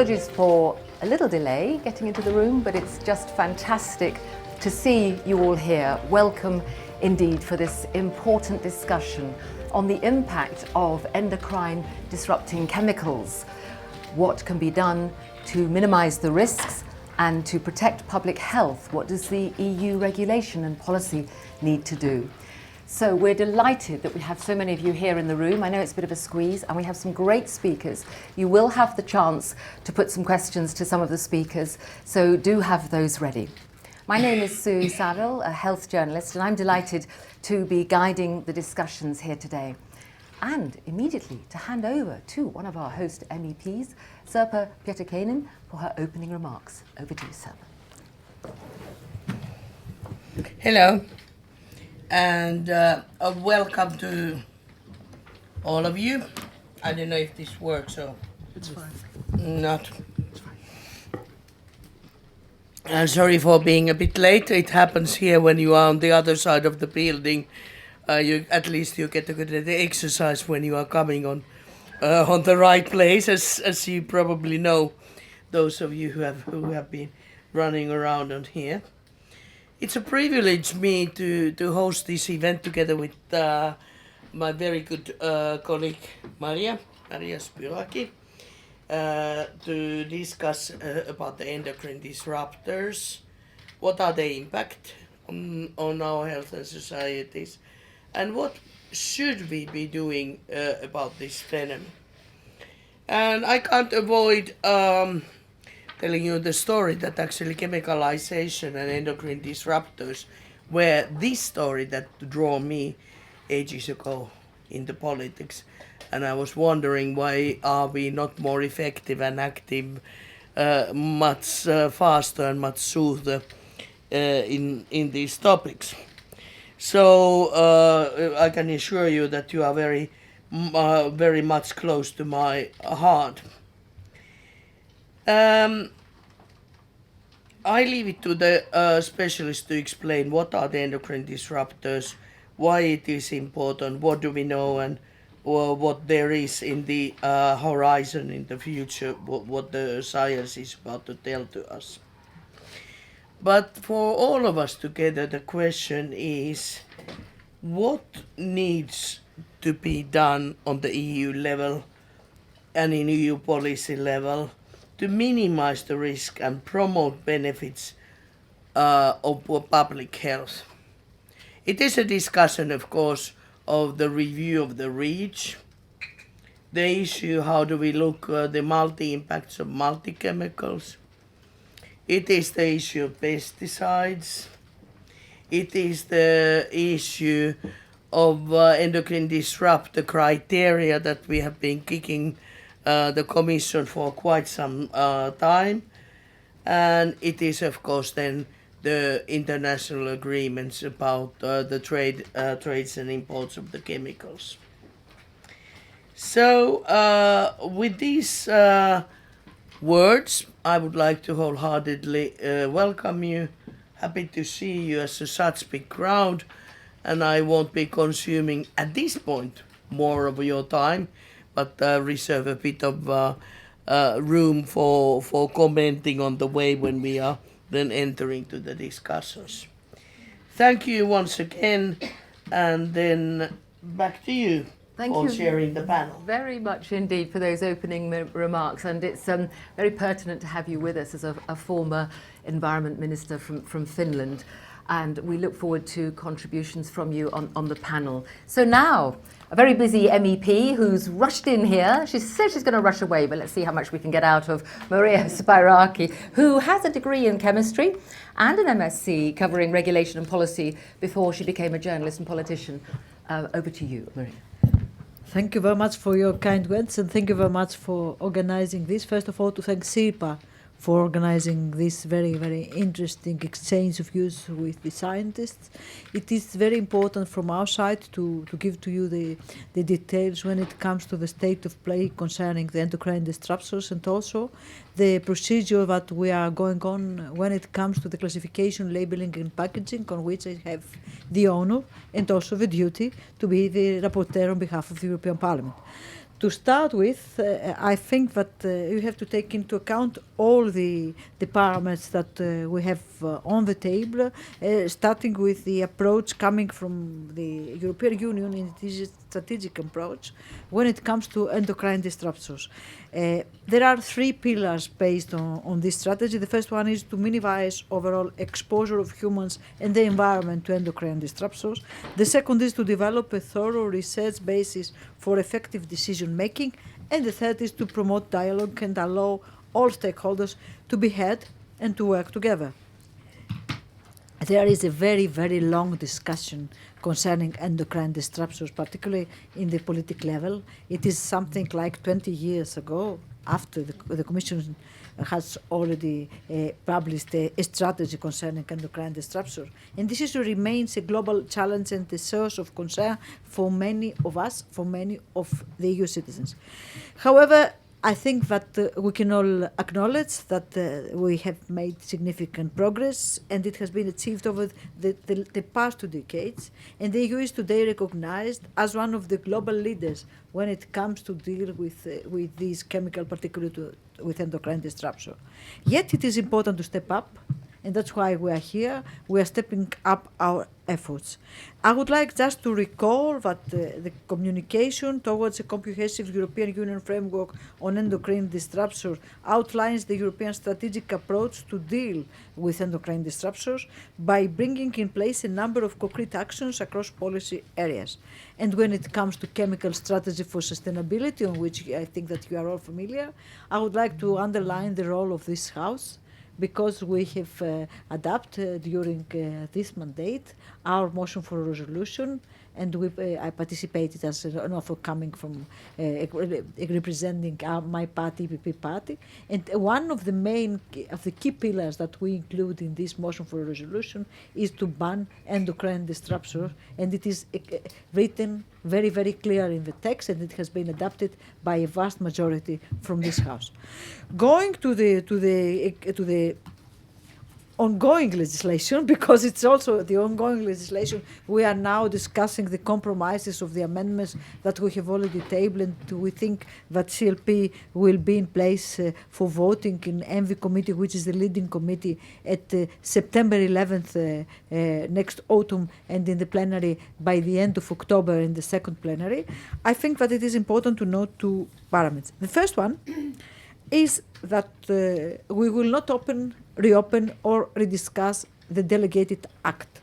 Apologies for a little delay getting into the room, but it's just fantastic to see you all here. Welcome indeed for this important discussion on the impact of endocrine disrupting chemicals. What can be done to minimise the risks and to protect public health? What does the EU regulation and policy need to do? So we're delighted that we have so many of you here in the room. I know it's a bit of a squeeze, and we have some great speakers. You will have the chance to put some questions to some of the speakers, so do have those ready. My name is Sue Saville, a health journalist, and I'm delighted to be guiding the discussions here today. And immediately to hand over to one of our host MEPs, Sirpa Pietikäinen, for her opening remarks. Over to you, Sirpa. Hello, and welcome to all of you. I don't know if this works or it's fine. Not. Sorry for being a bit late. It happens here when you are on the other side of the building. At least you get a good exercise when you are coming on the right place, as you probably know, those of you who have been running around on here. It's a privilege me to host this event together with my very good colleague Maria Spyraki to discuss about the endocrine disruptors, what are the impact on our health and societies, and what should we be doing about this phenomenon. And I can't avoid telling you the story that actually chemicalization and endocrine disruptors were this story that drew me ages ago into politics. And I was wondering, why are we not more effective and active much faster and much smoother in these topics. So I can assure you that you are very much close to my heart. I leave it to the specialists to explain what are the endocrine disruptors, why it is important, what do we know, and what there is in the horizon in the future, what the science is about to tell to us. But for all of us together, the question is, what needs to be done on the EU level and in EU policy level to minimize the risk and promote benefits of public health? It is a discussion, of course, of the review of the REACH, the issue how do we look at the multi-impacts of multi-chemicals. It is the issue of pesticides. It is the issue of endocrine disruptor criteria that we have been kicking the Commission for quite some time. And it is, of course, then the international agreements about the trades and imports of the chemicals. So with these words, I would like to wholeheartedly welcome you. Happy to see you as such big crowd, and I won't be consuming at this point more of your time, but reserve a bit of room for commenting on the way when we are then entering to the discussions. Thank you once again, and then back to you. Thank for you sharing the panel. Very much indeed for those opening remarks, and it's very pertinent to have you with us as a former Environment Minister from Finland, and we look forward to contributions from you on the panel. So now, a very busy MEP who's rushed in here. She said she's going to rush away, but let's see how much we can get out of Maria Spyraki, who has a degree in chemistry and an MSc covering regulation and policy before she became a journalist and politician. Over to you, Maria. Thank you very much for your kind words, and thank you very much for organizing this. First of all, to thank Sirpa for organizing this very, very interesting exchange of views with the scientists. It is very important from our side to give to you the details when it comes to the state of play concerning the endocrine disruptors, and also the procedure that we are going on when it comes to the classification, labeling and packaging, on which I have the honor and also the duty to be the rapporteur on behalf of the European Parliament. To start with, I think that you have to take into account all the parameters that we have on the table, starting with the approach coming from the European Union, and it is a strategic approach when it comes to endocrine disruptors. There are three pillars based on this strategy. The first one is to minimize overall exposure of humans and the environment to endocrine disruptors. The second is to develop a thorough research basis for effective decision making. And the third is to promote dialogue and allow all stakeholders to be heard and to work together. There is a very, very long discussion concerning endocrine disruptors, particularly in the political level. It is something like 20 years ago, after the Commission has already published a strategy concerning endocrine disruptors. And this issue remains a global challenge and a source of concern for many of us, for many of the EU citizens. However, I think that we can all acknowledge that we have made significant progress, and it has been achieved over the past 2 decades. And the EU is today recognized as one of the global leaders when it comes to deal with these chemical particulates with endocrine disruption. Yet it is important to step up, and that's why we are here. We are stepping up our efforts. I would like just to recall that the communication towards a comprehensive European Union framework on endocrine disruptors outlines the European strategic approach to deal with endocrine disruptors by bringing in place a number of concrete actions across policy areas. And when it comes to chemical strategy for sustainability, on which I think that you are all familiar, I would like to underline the role of this House, because we have adopted during this mandate our motion for a resolution, and I participated as an author coming from representing my party, EPP party. And one of the key pillars that we include in this motion for a resolution is to ban endocrine disruptors, and it is written very, very clear in the text, and it has been adopted by a vast majority from this House. Going to the ongoing legislation, because it's also the ongoing legislation, we are now discussing the compromises of the amendments that we have already tabled, and we think that CLP will be in place for voting in ENVI committee, which is the leading committee, at September 11th next autumn, and in the plenary by the end of October in the second plenary. I think that it is important to note 2 parameters. The first one is that we will not reopen or rediscuss the delegated act.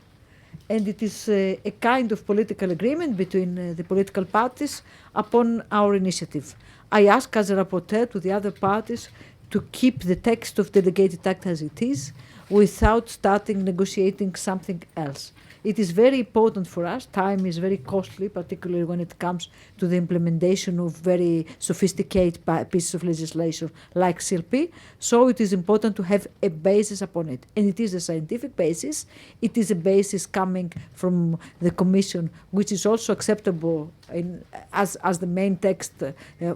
And it is a kind of political agreement between the political parties upon our initiative. I ask as a rapporteur to the other parties to keep the text of delegated act as it is, without starting negotiating something else. It is very important for us. Time is very costly, particularly when it comes to the implementation of very sophisticated pieces of legislation like CLP. So it is important to have a basis upon it. And it is a scientific basis. It is a basis coming from the Commission, which is also acceptable as the main text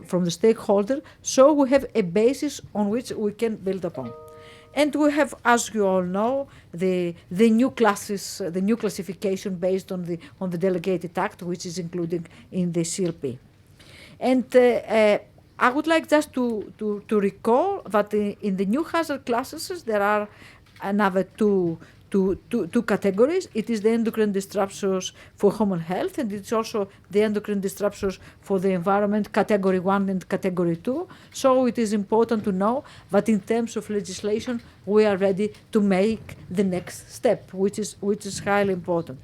from the stakeholder. So we have a basis on which we can build upon. And we have, as you all know, the new classes, the new classification based on the delegated act, which is included in the CLP. And I would like just to recall that in the new hazard classes there are another two categories. It is the endocrine disruptors for human health, and it's also the endocrine disruptors for the environment, category 1 and category 2. So it is important to know that in terms of legislation, we are ready to make the next step, which is highly important.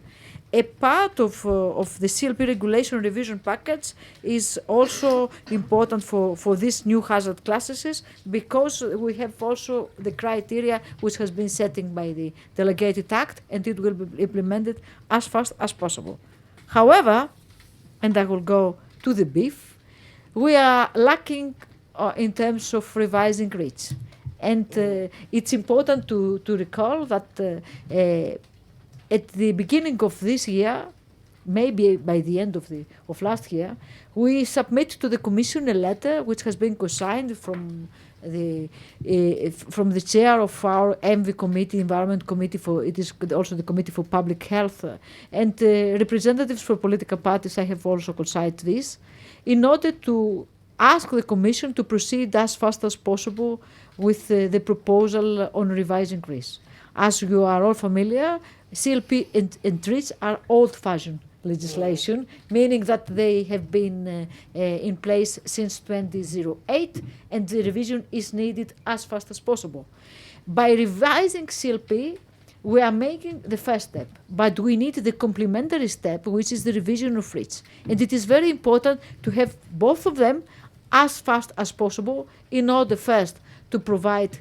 A part of the CLP regulation revision package is also important for these new hazard classes, because we have also the criteria which has been setting by the delegated act, and it will be implemented as fast as possible. However, and I will go to the beef, we are lacking in terms of revising REACH. And it's important to recall that at the beginning of this year, maybe by the end of last year, we submit to the Commission a letter which has been co-signed from from the chair of our ENVI committee, Environment Committee, it is also the Committee for Public Health, and representatives for political parties. I have also consulted this in order to ask the Commission to proceed as fast as possible with the proposal on revising Greece. As you are all familiar, CLP and TRIS are old-fashioned legislation, meaning that they have been in place since 2008, and the revision is needed as fast as possible. By revising CLP, we are making the first step, but we need the complementary step, which is the revision of REACH. And it is very important to have both of them as fast as possible in order first to provide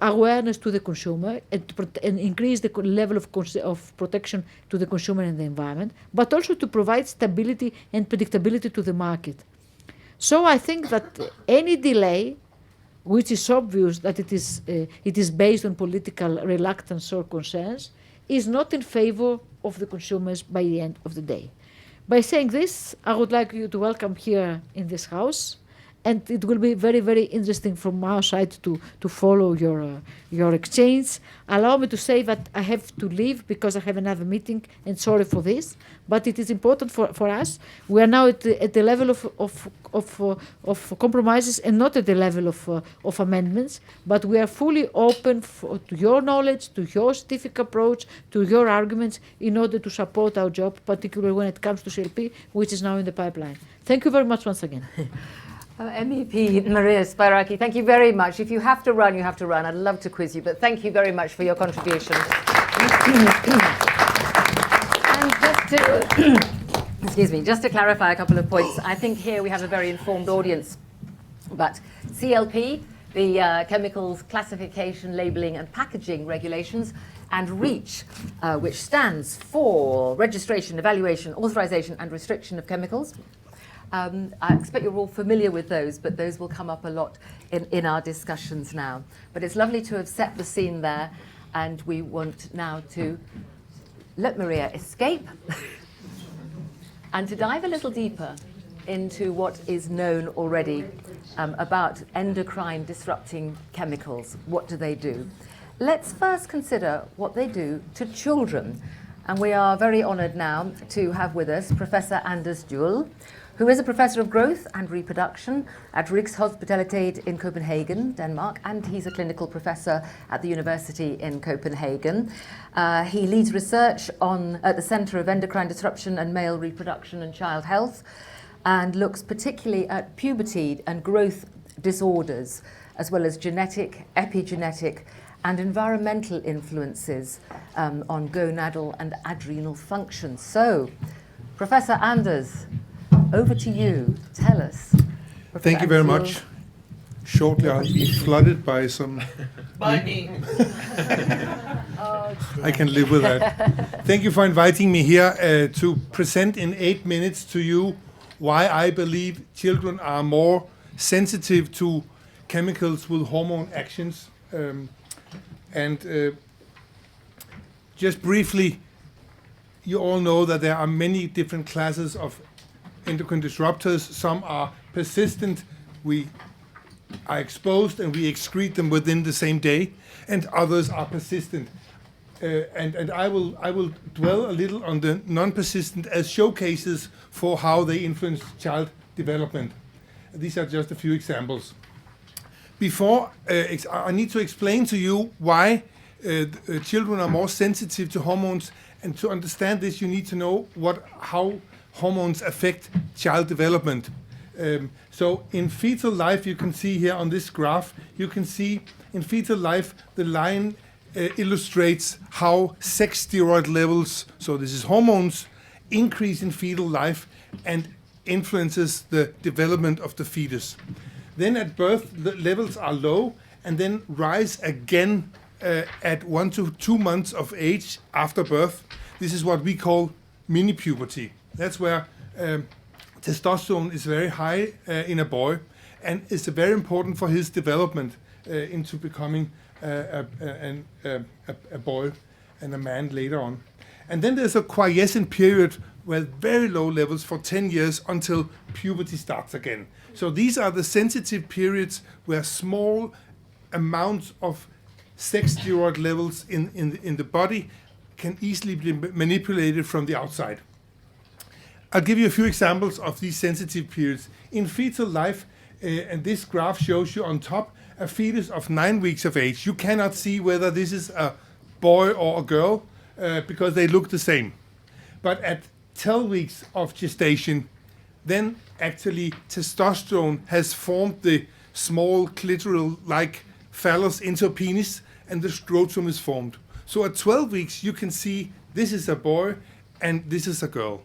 awareness to the consumer and increase the level of protection to the consumer and the environment, but also to provide stability and predictability to the market. So I think that any delay, which is obvious that it is based on political reluctance or concerns, is not in favor of the consumers by the end of the day. By saying this, I would like you to welcome here in this house, and it will be very, very interesting from our side to follow your exchange. Allow me to say that I have to leave because I have another meeting, and sorry for this, but it is important for us. We are now at the level of compromises and not at the level of amendments, but we are fully open to your knowledge, to your scientific approach, to your arguments in order to support our job, particularly when it comes to CLP, which is now in the pipeline. Thank you very much once again. MEP Maria Spyraki, thank you very much. If you have to run, you have to run. I'd love to quiz you, but thank you very much for your contribution. And just to clarify a couple of points, I think here we have a very informed audience. But CLP, the Chemicals Classification, Labelling and Packaging Regulations, and REACH, which stands for Registration, Evaluation, Authorization and Restriction of Chemicals. I expect you're all familiar with those, but those will come up a lot in our discussions now. But it's lovely to have set the scene there, and we want now to let Maria escape and to dive a little deeper into what is known already about endocrine disrupting chemicals. What do they do? Let's first consider what they do to children. And we are very honoured now to have with us Professor Anders Juul, who is a professor of growth and reproduction at Rigshospitalet in Copenhagen, Denmark, and he's a clinical professor at the University in Copenhagen. He leads research at the Centre of Endocrine Disruption and Male Reproduction and Child Health, and looks particularly at puberty and growth disorders, as well as genetic, epigenetic, and environmental influences on gonadal and adrenal function. So, Professor Anders, over to you. Tell us. Thank you very much. Shortly, I'll be flooded by some... By me. I can live with that. Thank you for inviting me here to present in 8 minutes to you why I believe children are more sensitive to chemicals with hormone actions. Just briefly, you all know that there are many different classes of endocrine disruptors. Some are persistent, we are exposed and we excrete them within the same day, and others are persistent. And I will dwell a little on the non-persistent as showcases for how they influence child development. These are just a few examples. Before, I need to explain to you why children are more sensitive to hormones, and to understand this you need to know how hormones affect child development. So in fetal life, you can see here on this graph, you can see in fetal life the line illustrates how sex steroid levels, so this is hormones, increase in fetal life and influences the development of the fetus. Then at birth, the levels are low and then rise again at 1 to 2 months of age after birth. This is what we call mini-puberty. That's where testosterone is very high in a boy, and it's very important for his development into becoming a boy and a man later on. And then there's a quiescent period with very low levels for 10 years until puberty starts again. So these are the sensitive periods where small amounts of sex steroid levels in the body can easily be manipulated from the outside. I'll give you a few examples of these sensitive periods. In fetal life, and this graph shows you on top a fetus of 9 weeks of age. You cannot see whether this is a boy or a girl because they look the same. But at 12 weeks of gestation, then actually testosterone has formed the small clitoral-like phallus into a penis, and the scrotum is formed. So at 12 weeks, you can see this is a boy and this is a girl.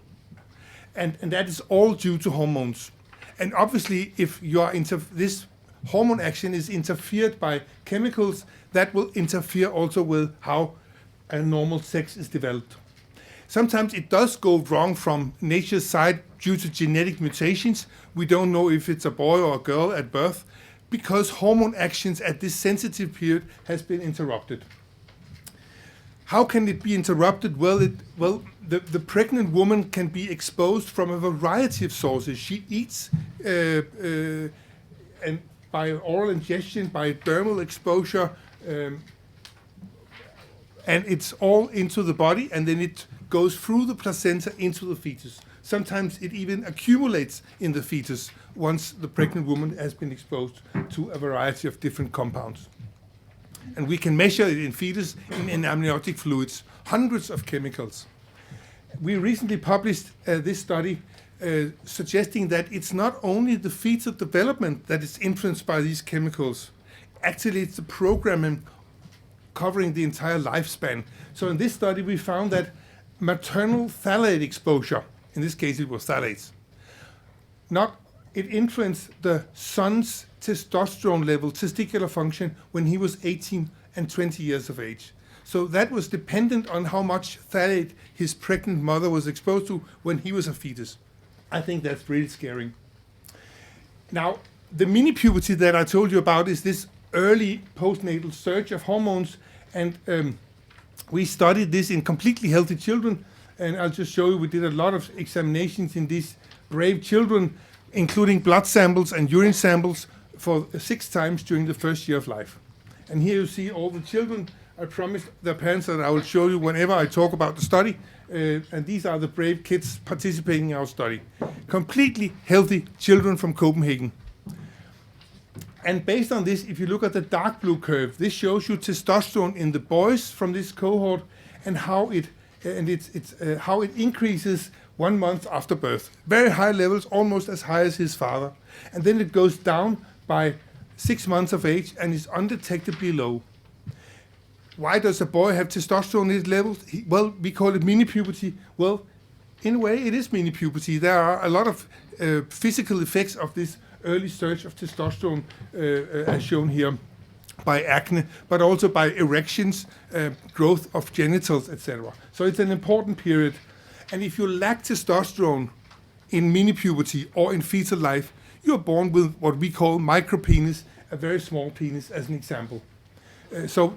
And that is all due to hormones. And obviously, if you are this hormone action is interfered by chemicals, that will interfere also with how a normal sex is developed. Sometimes it does go wrong from nature's side due to genetic mutations. We don't know if it's a boy or a girl at birth because hormone actions at this sensitive period has been interrupted. How can it be interrupted? Well, the pregnant woman can be exposed from a variety of sources. She eats and by oral ingestion, by dermal exposure, and it's all into the body, and then it goes through the placenta into the fetus. Sometimes it even accumulates in the fetus once the pregnant woman has been exposed to a variety of different compounds. And we can measure it in fetus in amniotic fluids, hundreds of chemicals. We recently published this study suggesting that it's not only the fetal development that is influenced by these chemicals. Actually, it's the programming covering the entire lifespan. So in this study, we found that maternal phthalate exposure, in this case it was phthalates, it influenced the son's testosterone level, testicular function, when he was 18 and 20 years of age. So that was dependent on how much phthalate his pregnant mother was exposed to when he was a fetus. I think that's really scary. Now, the mini-puberty that I told you about is this early postnatal surge of hormones, and we studied this in completely healthy children, and I'll just show you, we did a lot of examinations in these brave children, including blood samples and urine samples for 6 times during the first year of life. And here you see all the children. I promised their parents that I will show you whenever I talk about the study, and these are the brave kids participating in our study. Completely healthy children from Copenhagen. And based on this, if you look at the dark blue curve, this shows you testosterone in the boys from this cohort and how it increases 1 month after birth. Very high levels, almost as high as his father. And then it goes down by 6 months of age and is undetectably low. Why does a boy have testosterone in his levels? Well, we call it mini-puberty. Well, in a way, it is mini-puberty. There are a lot of physical effects of this early surge of testosterone, as shown here, by acne, but also by erections, growth of genitals, etc. So it's an important period. And if you lack testosterone in mini-puberty or in fetal life, you're born with what we call micropenis, a very small penis, as an example. So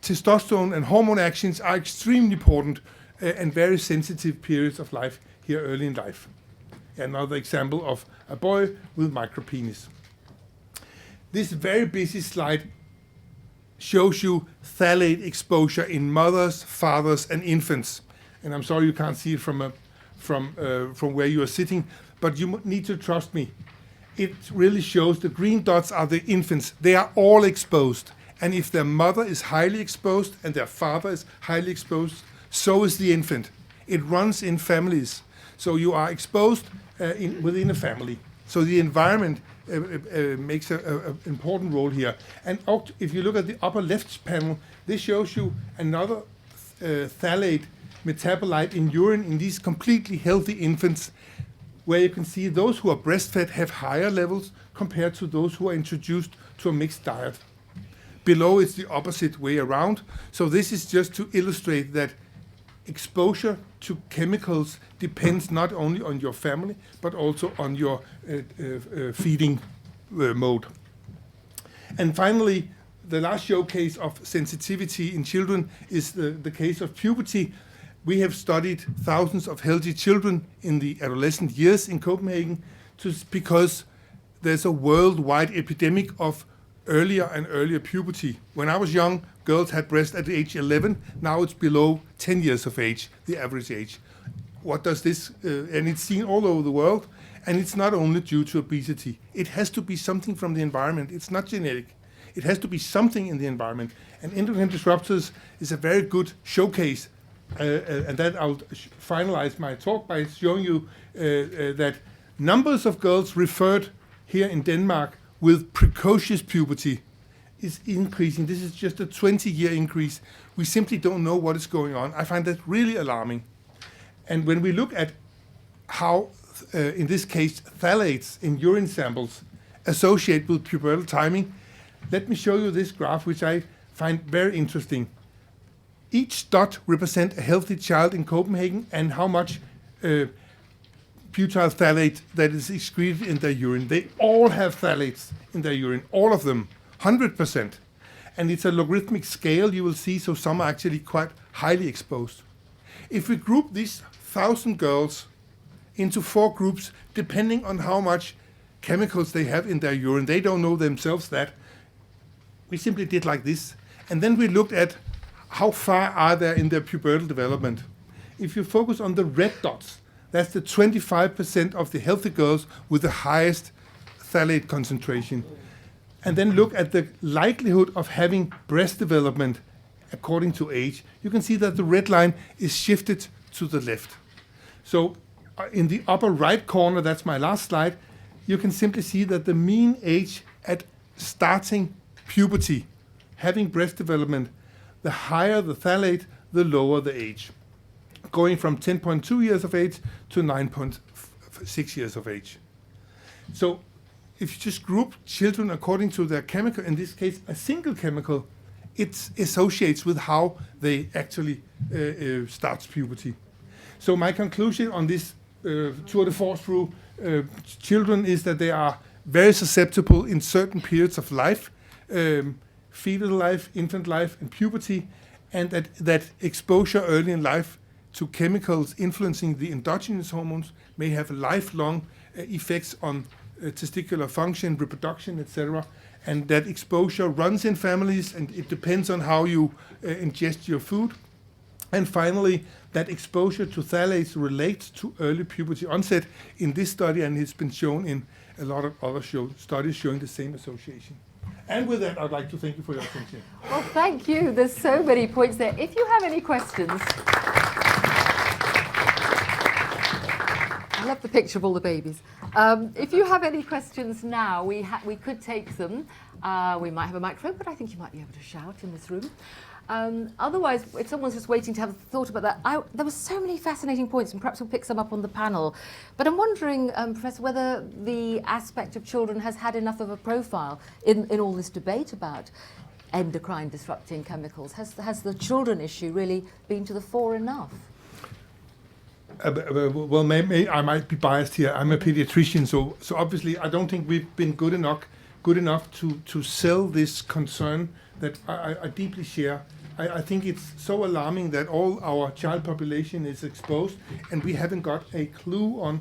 testosterone and hormone actions are extremely important and very sensitive periods of life here early in life. Another example of a boy with micropenis. This very busy slide shows you phthalate exposure in mothers, fathers, and infants. And I'm sorry you can't see it from where you are sitting, but you need to trust me. It really shows the green dots are the infants. They are all exposed. And if their mother is highly exposed and their father is highly exposed, so is the infant. It runs in families. So you are exposed within a family. So the environment makes an important role here. And if you look at the upper left panel, this shows you another phthalate metabolite in urine in these completely healthy infants, where you can see those who are breastfed have higher levels compared to those who are introduced to a mixed diet. Below it's the opposite way around. So this is just to illustrate that exposure to chemicals depends not only on your family, but also on your feeding mode. And finally, the last showcase of sensitivity in children is the case of puberty. We have studied thousands of healthy children in the adolescent years in Copenhagen because there's a worldwide epidemic of earlier and earlier puberty. When I was young, girls had breast at age 11. Now it's below 10 years of age, the average age. What does this, and it's seen all over the world, and it's not only due to obesity. It has to be something from the environment. It's not genetic. It has to be something in the environment. And endocrine disruptors is a very good showcase, and that I'll finalize my talk by showing you that numbers of girls referred here in Denmark with precocious puberty is increasing. This is just a 20-year increase. We simply don't know what is going on. I find that really alarming. And when we look at how, in this case, phthalates in urine samples associate with pubertal timing, let me show you this graph, which I find very interesting. Each dot represents a healthy child in Copenhagen and how much butyl phthalate that is excreted in their urine. They all have phthalates in their urine, all of them, 100%. And it's a logarithmic scale, you will see, so some are actually quite highly exposed. If we group these 1,000 girls into 4 groups, depending on how much chemicals they have in their urine, they don't know themselves that. We simply did like this. And then we looked at how far are they in their pubertal development. If you focus on the red dots, that's the 25% of the healthy girls with the highest phthalate concentration. And then look at the likelihood of having breast development according to age. You can see that the red line is shifted to the left. So in the upper right corner, that's my last slide, you can simply see that the mean age at starting puberty, having breast development, the higher the phthalate, the lower the age, going from 10.2 years of age to 9.6 years of age. So if you just group children according to their chemical, in this case a single chemical, it associates with how they actually start puberty. So my conclusion on this tour de force through children is that they are very susceptible in certain periods of life, fetal life, infant life, and puberty, and that exposure early in life to chemicals influencing the endogenous hormones may have lifelong effects on testicular function, reproduction, etc. And that exposure runs in families, and it depends on how you ingest your food. And finally, that exposure to phthalates relates to early puberty onset in this study, and it's been shown in a lot of other studies showing the same association. And with that, I'd like to thank you for your attention. Well, thank you. There's so many points there. If you have any questions, I love the picture of all the babies. If you have any questions now, we could take them. We might have a microphone, but I think you might be able to shout in this room. Otherwise, if someone's just waiting to have a thought about that, there were so many fascinating points, and perhaps we'll pick some up on the panel. But I'm wondering, Professor, whether the aspect of children has had enough of a profile in all this debate about endocrine disrupting chemicals. Has the children issue really been to the fore enough? Well, maybe I might be biased here. I'm a pediatrician, so obviously I don't think we've been good enough to sell this concern that I deeply share. I think it's so alarming that all our child population is exposed, and we haven't got a clue on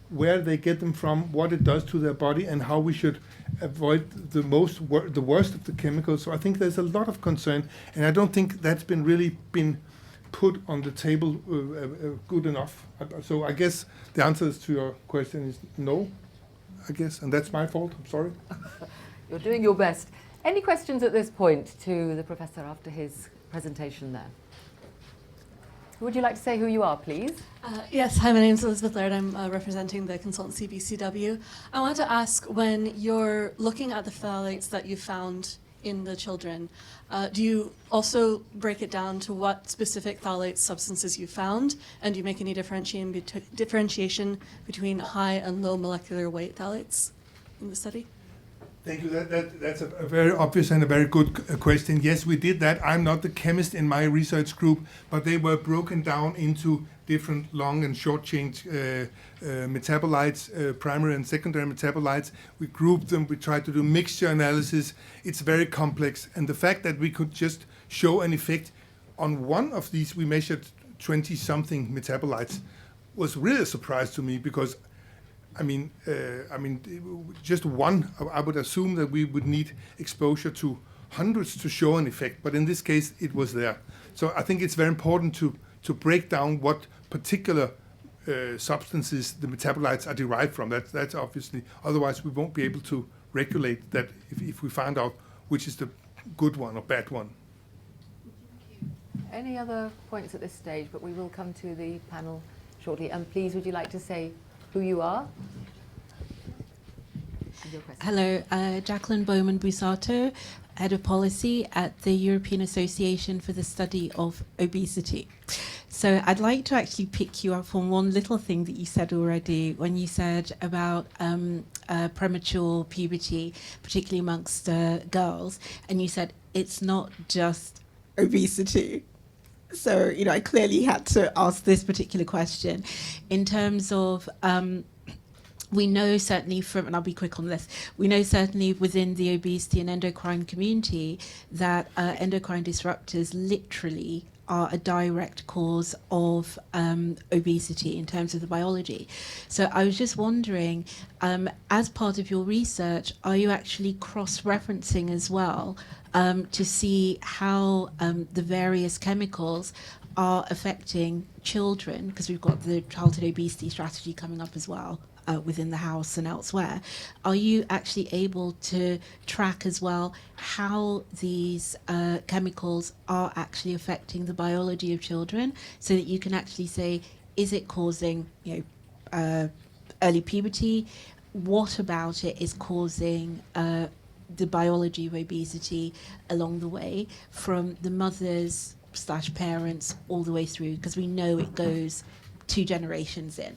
where they get them from, what it does to their body, and how we should avoid the worst of the chemicals. So I think there's a lot of concern, and I don't think that's really been put on the table good enough. So I guess the answer to your question is no, I guess, and that's my fault. I'm sorry. You're doing your best. Any questions at this point to the professor after his presentation there? Would you like to say who you are, please? Yes, hi, my name is Elizabeth Laird. I'm representing the consultancy BCW. I want to ask, when you're looking at the phthalates that you found in the children, do you also break it down to what specific phthalate substances you found, and do you make any differentiation between high and low molecular weight phthalates in the study? Thank you. That's a very obvious and a very good question. Yes, we did that. I'm not the chemist in my research group, but they were broken down into different long and short chain metabolites, primary and secondary metabolites. We grouped them. We tried to do mixture analysis. It's very complex. And the fact that we could just show an effect on one of these, we measured 20-something metabolites was really a surprise to me, because just one, I would assume that we would need exposure to hundreds to show an effect, but in this case it was there. So I think it's very important to break down what particular substances the metabolites are derived from. That's obviously, otherwise we won't be able to regulate that if we find out which is the good one or bad one. Any other points at this stage? But we will come to the panel shortly. And please, would you like to say who you are? And your question. Hello, Jacqueline Bowman-Busato, Head of Policy at the European Association for the Study of Obesity. So I'd like to actually pick you up on one little thing that you said already when you said about premature puberty, particularly amongst girls, and you said it's not just obesity. So, I clearly had to ask this particular question in terms of we know certainly from, and I'll be quick on this, we know certainly within the obesity and endocrine community that endocrine disruptors literally are a direct cause of obesity in terms of the biology. So I was just wondering, as part of your research, are you actually cross-referencing as well to see how the various chemicals are affecting children, because we've got the childhood obesity strategy coming up as well within the house and elsewhere. Are you actually able to track as well how these chemicals are actually affecting the biology of children, so that you can actually say, is it causing early puberty? What about it is causing the biology of obesity along the way, from the mothers / parents all the way through, because we know it goes 2 generations in?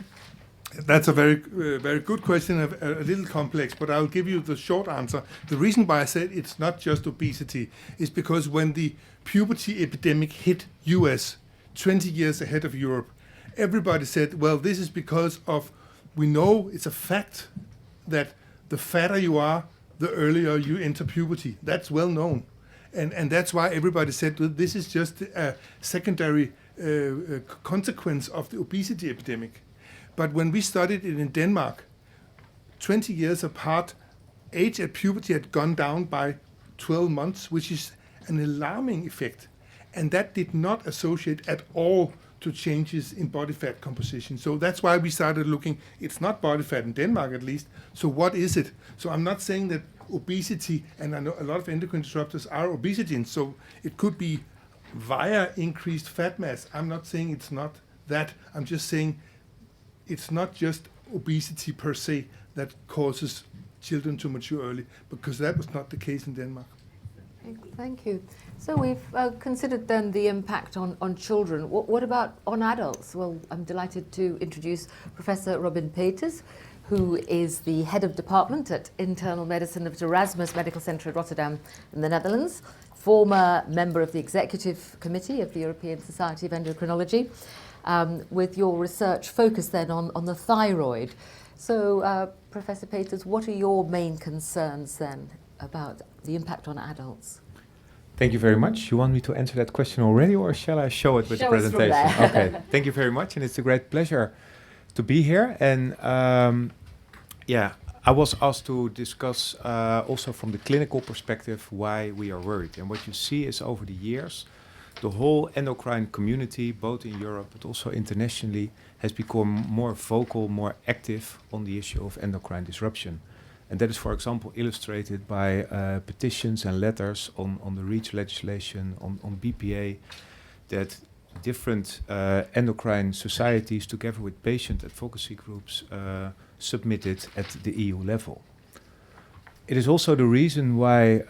That's a very good question, a little complex, but I'll give you the short answer. The reason why I said it's not just obesity is because when the puberty epidemic hit US 20 years ahead of Europe, everybody said, well, this is because of, we know it's a fact that the fatter you are, the earlier you enter puberty. That's well known. And that's why everybody said, well, this is just a secondary consequence of the obesity epidemic. But when we studied it in Denmark, 20 years apart, age at puberty had gone down by 12 months, which is an alarming effect. And that did not associate at all to changes in body fat composition. So that's why we started looking, it's not body fat in Denmark at least, so what is it? So I'm not saying that obesity, and I know a lot of endocrine disruptors are obesity, and so it could be via increased fat mass. I'm not saying it's not that. I'm just saying it's not just obesity per se that causes children to mature early, because that was not the case in Denmark. Thank you. So we've considered then the impact on children. What about on adults? Well, I'm delighted to introduce Professor Robin Peters, who is the head of department at internal medicine of the Erasmus Medical Center at Rotterdam in the Netherlands, former member of the executive committee of the European Society of Endocrinology, with your research focus then on the thyroid. So, Professor Peters, what are your main concerns then about the impact on adults? Thank you very much. You want me to answer that question already, or shall I show it with the presentation? Okay, thank you very much, and it's a great pleasure to be here. And I was asked to discuss also from the clinical perspective why we are worried. And what you see is over the years, the whole endocrine community, both in Europe but also internationally, has become more vocal, more active on the issue of endocrine disruption. And that is, for example, illustrated by petitions and letters on the REACH legislation, on BPA, that different endocrine societies, together with patient advocacy groups, submitted at the EU level. It is also the reason why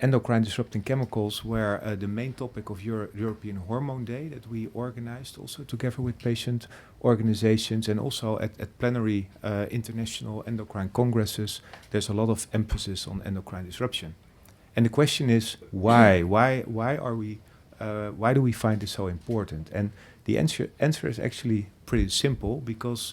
endocrine disrupting chemicals were the main topic of European Hormone Day that we organized also together with patient organizations, and also at plenary international endocrine congresses. There's a lot of emphasis on endocrine disruption. And the question is, why? Why do we find this so important? And the answer is actually pretty simple, because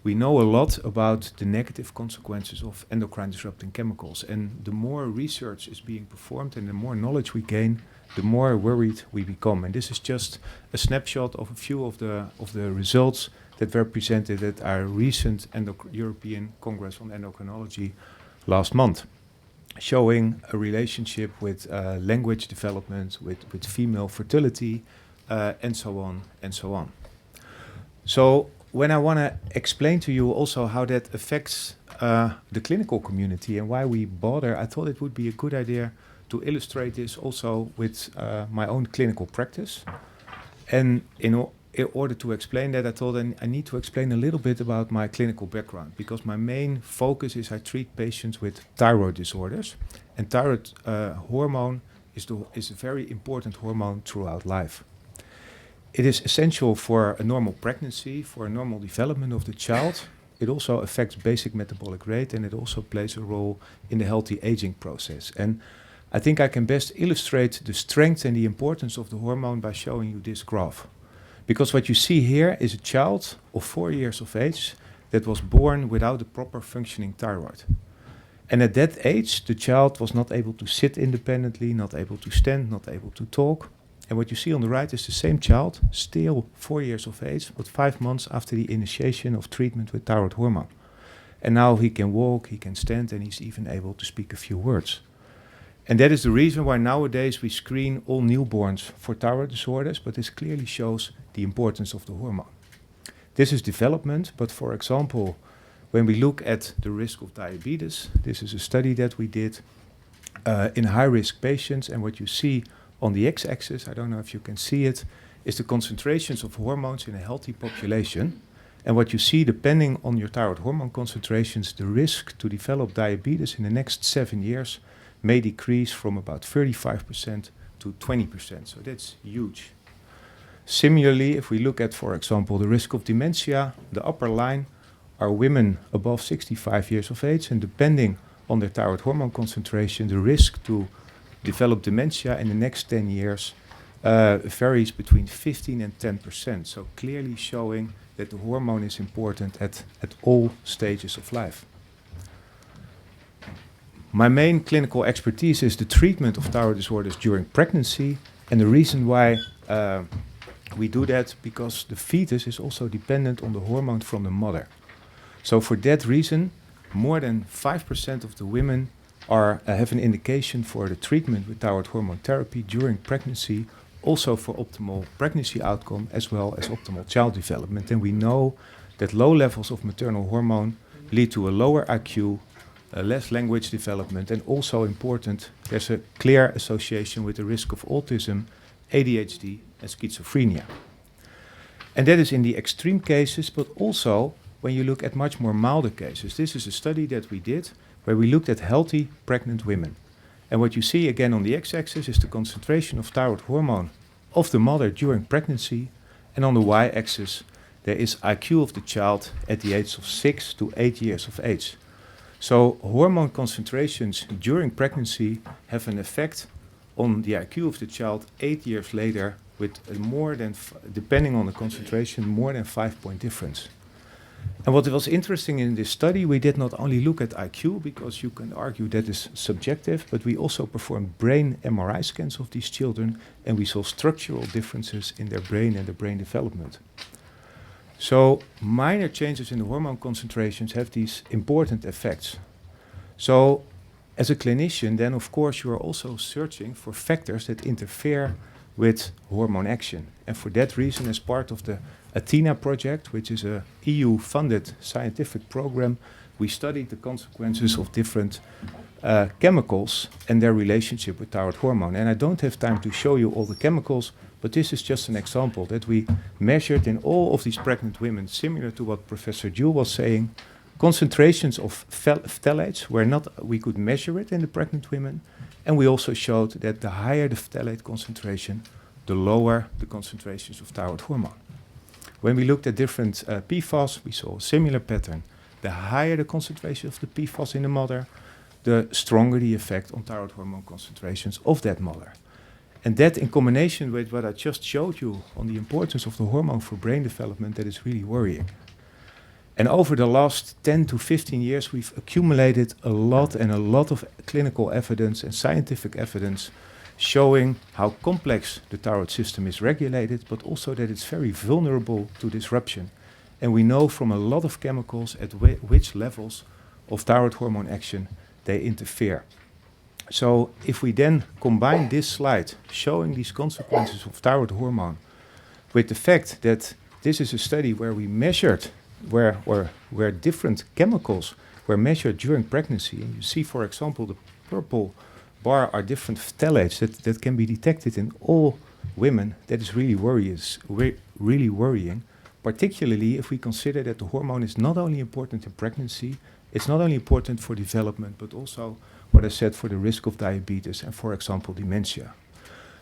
we know a lot about the negative consequences of endocrine disrupting chemicals, and the more research is being performed and the more knowledge we gain, the more worried we become. And this is just a snapshot of a few of the results that were presented at our recent European Congress on Endocrinology last month, showing a relationship with language development, with female fertility, and so on and so on. So when I want to explain to you also how that affects the clinical community and why we bother, I thought it would be a good idea to illustrate this also with my own clinical practice. And in order to explain that, I thought I need to explain a little bit about my clinical background, because my main focus is I treat patients with thyroid disorders, and thyroid hormone is a very important hormone throughout life. It is essential for a normal pregnancy, for a normal development of the child. It also affects basic metabolic rate, and it also plays a role in the healthy aging process. And I think I can best illustrate the strength and the importance of the hormone by showing you this graph. Because what you see here is a child of 4 years of age that was born without a proper functioning thyroid. And at that age, the child was not able to sit independently, not able to stand, not able to talk. And what you see on the right is the same child, still 4 years of age, but 5 months after the initiation of treatment with thyroid hormone. And now he can walk, he can stand, and he's even able to speak a few words. And that is the reason why nowadays we screen all newborns for thyroid disorders, but this clearly shows the importance of the hormone. This is development, but for example, when we look at the risk of diabetes, this is a study that we did in high-risk patients, and what you see on the x-axis, I don't know if you can see it, is the concentrations of hormones in a healthy population. And what you see, depending on your thyroid hormone concentrations, the risk to develop diabetes in the next 7 years may decrease from about 35% to 20%. So that's huge. Similarly, if we look at, for example, the risk of dementia, the upper line are women above 65 years of age, and depending on their thyroid hormone concentration, the risk to develop dementia in the next 10 years varies between 15 and 10%. So clearly showing that the hormone is important at all stages of life. My main clinical expertise is the treatment of thyroid disorders during pregnancy, and the reason why we do that, because the fetus is also dependent on the hormone from the mother. So for that reason, more than 5% of the women have an indication for the treatment with thyroid hormone therapy during pregnancy, also for optimal pregnancy outcome as well as optimal child development. And we know that low levels of maternal hormone lead to a lower IQ, less language development, and also important, there's a clear association with the risk of autism, ADHD, and schizophrenia. And that is in the extreme cases, but also when you look at much more milder cases. This is a study that we did where we looked at healthy pregnant women. And what you see again on the x-axis is the concentration of thyroid hormone of the mother during pregnancy, and on the y-axis there is IQ of the child at the age of 6 to 8 years of age. So hormone concentrations during pregnancy have an effect on the IQ of the child 8 years later, with more than, depending on the concentration, more than 5-point difference. And what was interesting in this study, we did not only look at IQ, because you can argue that is subjective, but we also performed brain MRI scans of these children, and we saw structural differences in their brain and their brain development. So minor changes in the hormone concentrations have these important effects. So as a clinician, then of course you are also searching for factors that interfere with hormone action. And for that reason, as part of the Athena project, which is a EU-funded scientific program, we studied the consequences of different chemicals and their relationship with thyroid hormone. And I don't have time to show you all the chemicals, but this is just an example that we measured in all of these pregnant women, similar to what Professor Jewell was saying. Concentrations of phthalates were not, we could measure it in the pregnant women, and we also showed that the higher the phthalate concentration, the lower the concentrations of thyroid hormone. When we looked at different PFAS, we saw a similar pattern. The higher the concentration of the PFAS in the mother, the stronger the effect on thyroid hormone concentrations of that mother. And that, in combination with what I just showed you on the importance of the hormone for brain development, that is really worrying. And over the last 10 to 15 years, we've accumulated a lot of clinical evidence and scientific evidence showing how complex the thyroid system is regulated, but also that it's very vulnerable to disruption. And we know from a lot of chemicals at which levels of thyroid hormone action they interfere. So if we then combine this slide showing these consequences of thyroid hormone with the fact that this is a study where we measured where different chemicals were measured during pregnancy, and you see, for example, the purple bar are different phthalates that can be detected in all women, that is really worrying, particularly if we consider that the hormone is not only important in pregnancy, it's not only important for development, but also, what I said, for the risk of diabetes and, for example, dementia.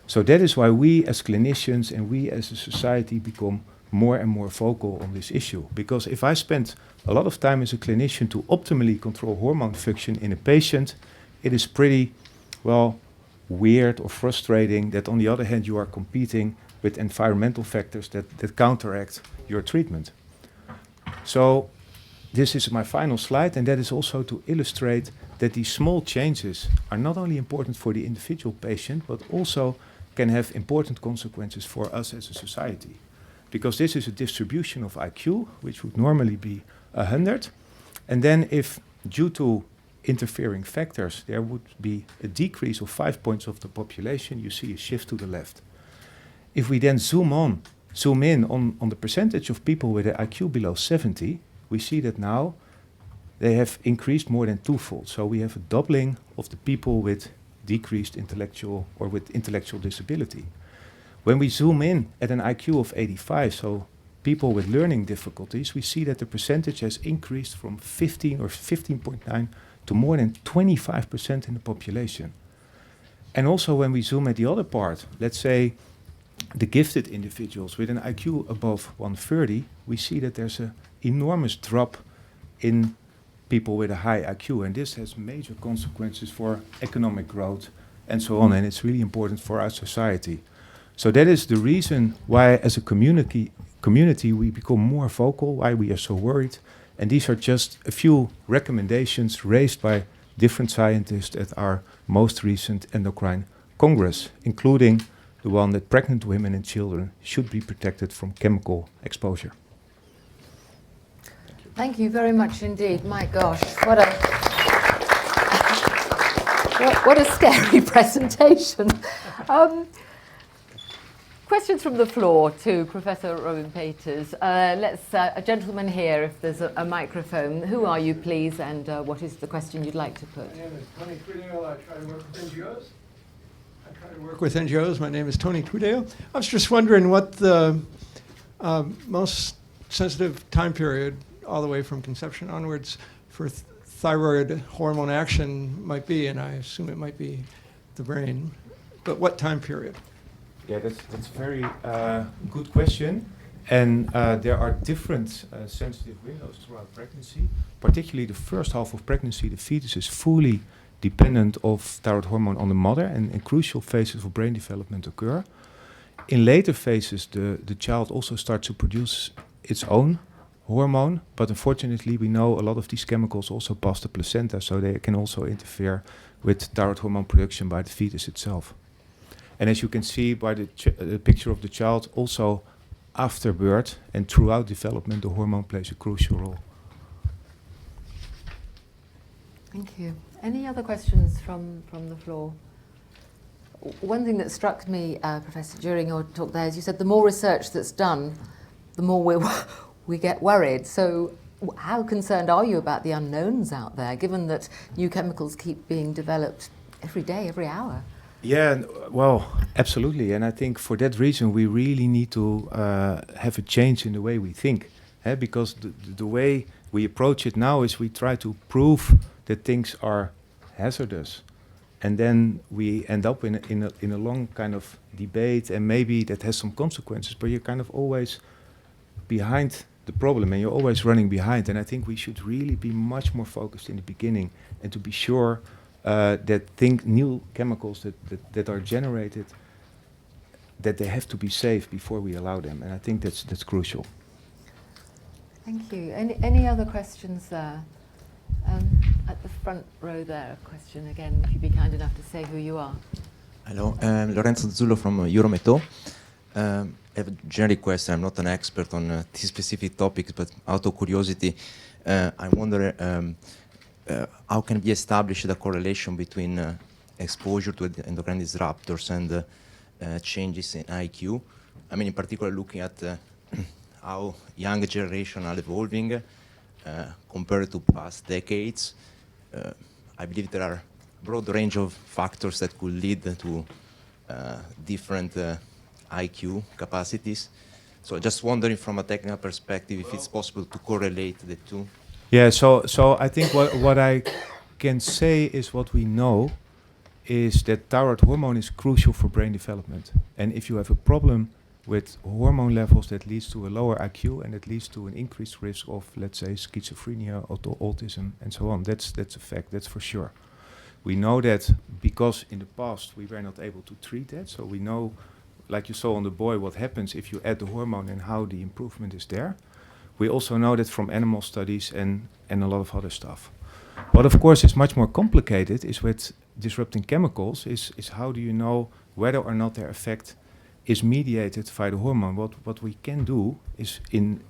So that is why we as clinicians and we as a society become more and more vocal on this issue. Because if I spend a lot of time as a clinician to optimally control hormone function in a patient, it is pretty, well, weird or frustrating that on the other hand you are competing with environmental factors that counteract your treatment. So this is my final slide, and that is also to illustrate that these small changes are not only important for the individual patient, but also can have important consequences for us as a society. Because this is a distribution of IQ, which would normally be 100. And then if, due to interfering factors, there would be a decrease of 5 points of the population, you see a shift to the left. If we then zoom in on the percentage of people with an IQ below 70, we see that now they have increased more than twofold. So we have a doubling of the people with decreased intellectual or with intellectual disability. When we zoom in at an IQ of 85, so people with learning difficulties, we see that the percentage has increased from 15 or 15.9 to more than 25% in the population. And also when we zoom at the other part, let's say the gifted individuals with an IQ above 130, we see that there's an enormous drop in people with a high IQ, and this has major consequences for economic growth and so on, and it's really important for our society. So that is the reason why as a community we become more vocal, why we are so worried, and these are just a few recommendations raised by different scientists at our most recent endocrine congress, including the one that pregnant women and children should be protected from chemical exposure. Thank you very much indeed. My gosh, what a scary presentation. Questions from the floor to Professor Robin Peters. Let's a gentleman here, if there's a microphone. Who are you, please, and what is the question you'd like to put? My name is Tony Trudale. I try to work with NGOs. My name is Tony Trudale. I was just wondering what the most sensitive time period, all the way from conception onwards, for thyroid hormone action might be, and I assume it might be the brain. But what time period? Yeah, that's a very good question. And there are different sensitive windows throughout pregnancy. Particularly the first half of pregnancy, the fetus is fully dependent of thyroid hormone on the mother, and crucial phases of brain development occur. In later phases, the child also starts to produce its own hormone, but unfortunately we know a lot of these chemicals also pass the placenta, so they can also interfere with thyroid hormone production by the fetus itself. And as you can see by the picture of the child, also after birth and throughout development, the hormone plays a crucial role. Thank you. Any other questions from the floor? One thing that struck me, Professor, during your talk there is you said the more research that's done, the more we get worried. So how concerned are you about the unknowns out there, given that new chemicals keep being developed every day, every hour? Yeah, well, absolutely. And I think for that reason, we really need to have a change in the way we think. Because the way we approach it now is we try to prove that things are hazardous. And then we end up in a long kind of debate, and maybe that has some consequences, but you're kind of always behind the problem and you're always running behind. And I think we should really be much more focused in the beginning and to be sure that new chemicals that are generated, that they have to be safe before we allow them. And I think that's crucial. Thank you. Any other questions there? At the front row there, a question again, if you'd be kind enough to say who you are. Hello, Lorenzo Zullo from Eurometaux. I have a generic question. I'm not an expert on these specific topics, but out of curiosity, I wonder how can we establish the correlation between exposure to endocrine disruptors and changes in IQ? I mean, in particular, looking at how younger generation are evolving compared to past decades. I believe there are broad range of factors that could lead to different IQ capacities. So just wondering from a technical perspective if it's possible to correlate the two. Yeah, so I think what I can say is what we know is that thyroid hormone is crucial for brain development. And if you have a problem with hormone levels, that leads to a lower IQ and it leads to an increased risk of, let's say, schizophrenia, autism, and so on. That's a fact, that's for sure. We know that because in the past we were not able to treat that, so we know, like you saw on the boy, what happens if you add the hormone and how the improvement is there. We also know that from animal studies and a lot of other stuff. What of course is much more complicated is with disrupting chemicals is how do you know whether or not their effect is mediated by the hormone. What we can do is in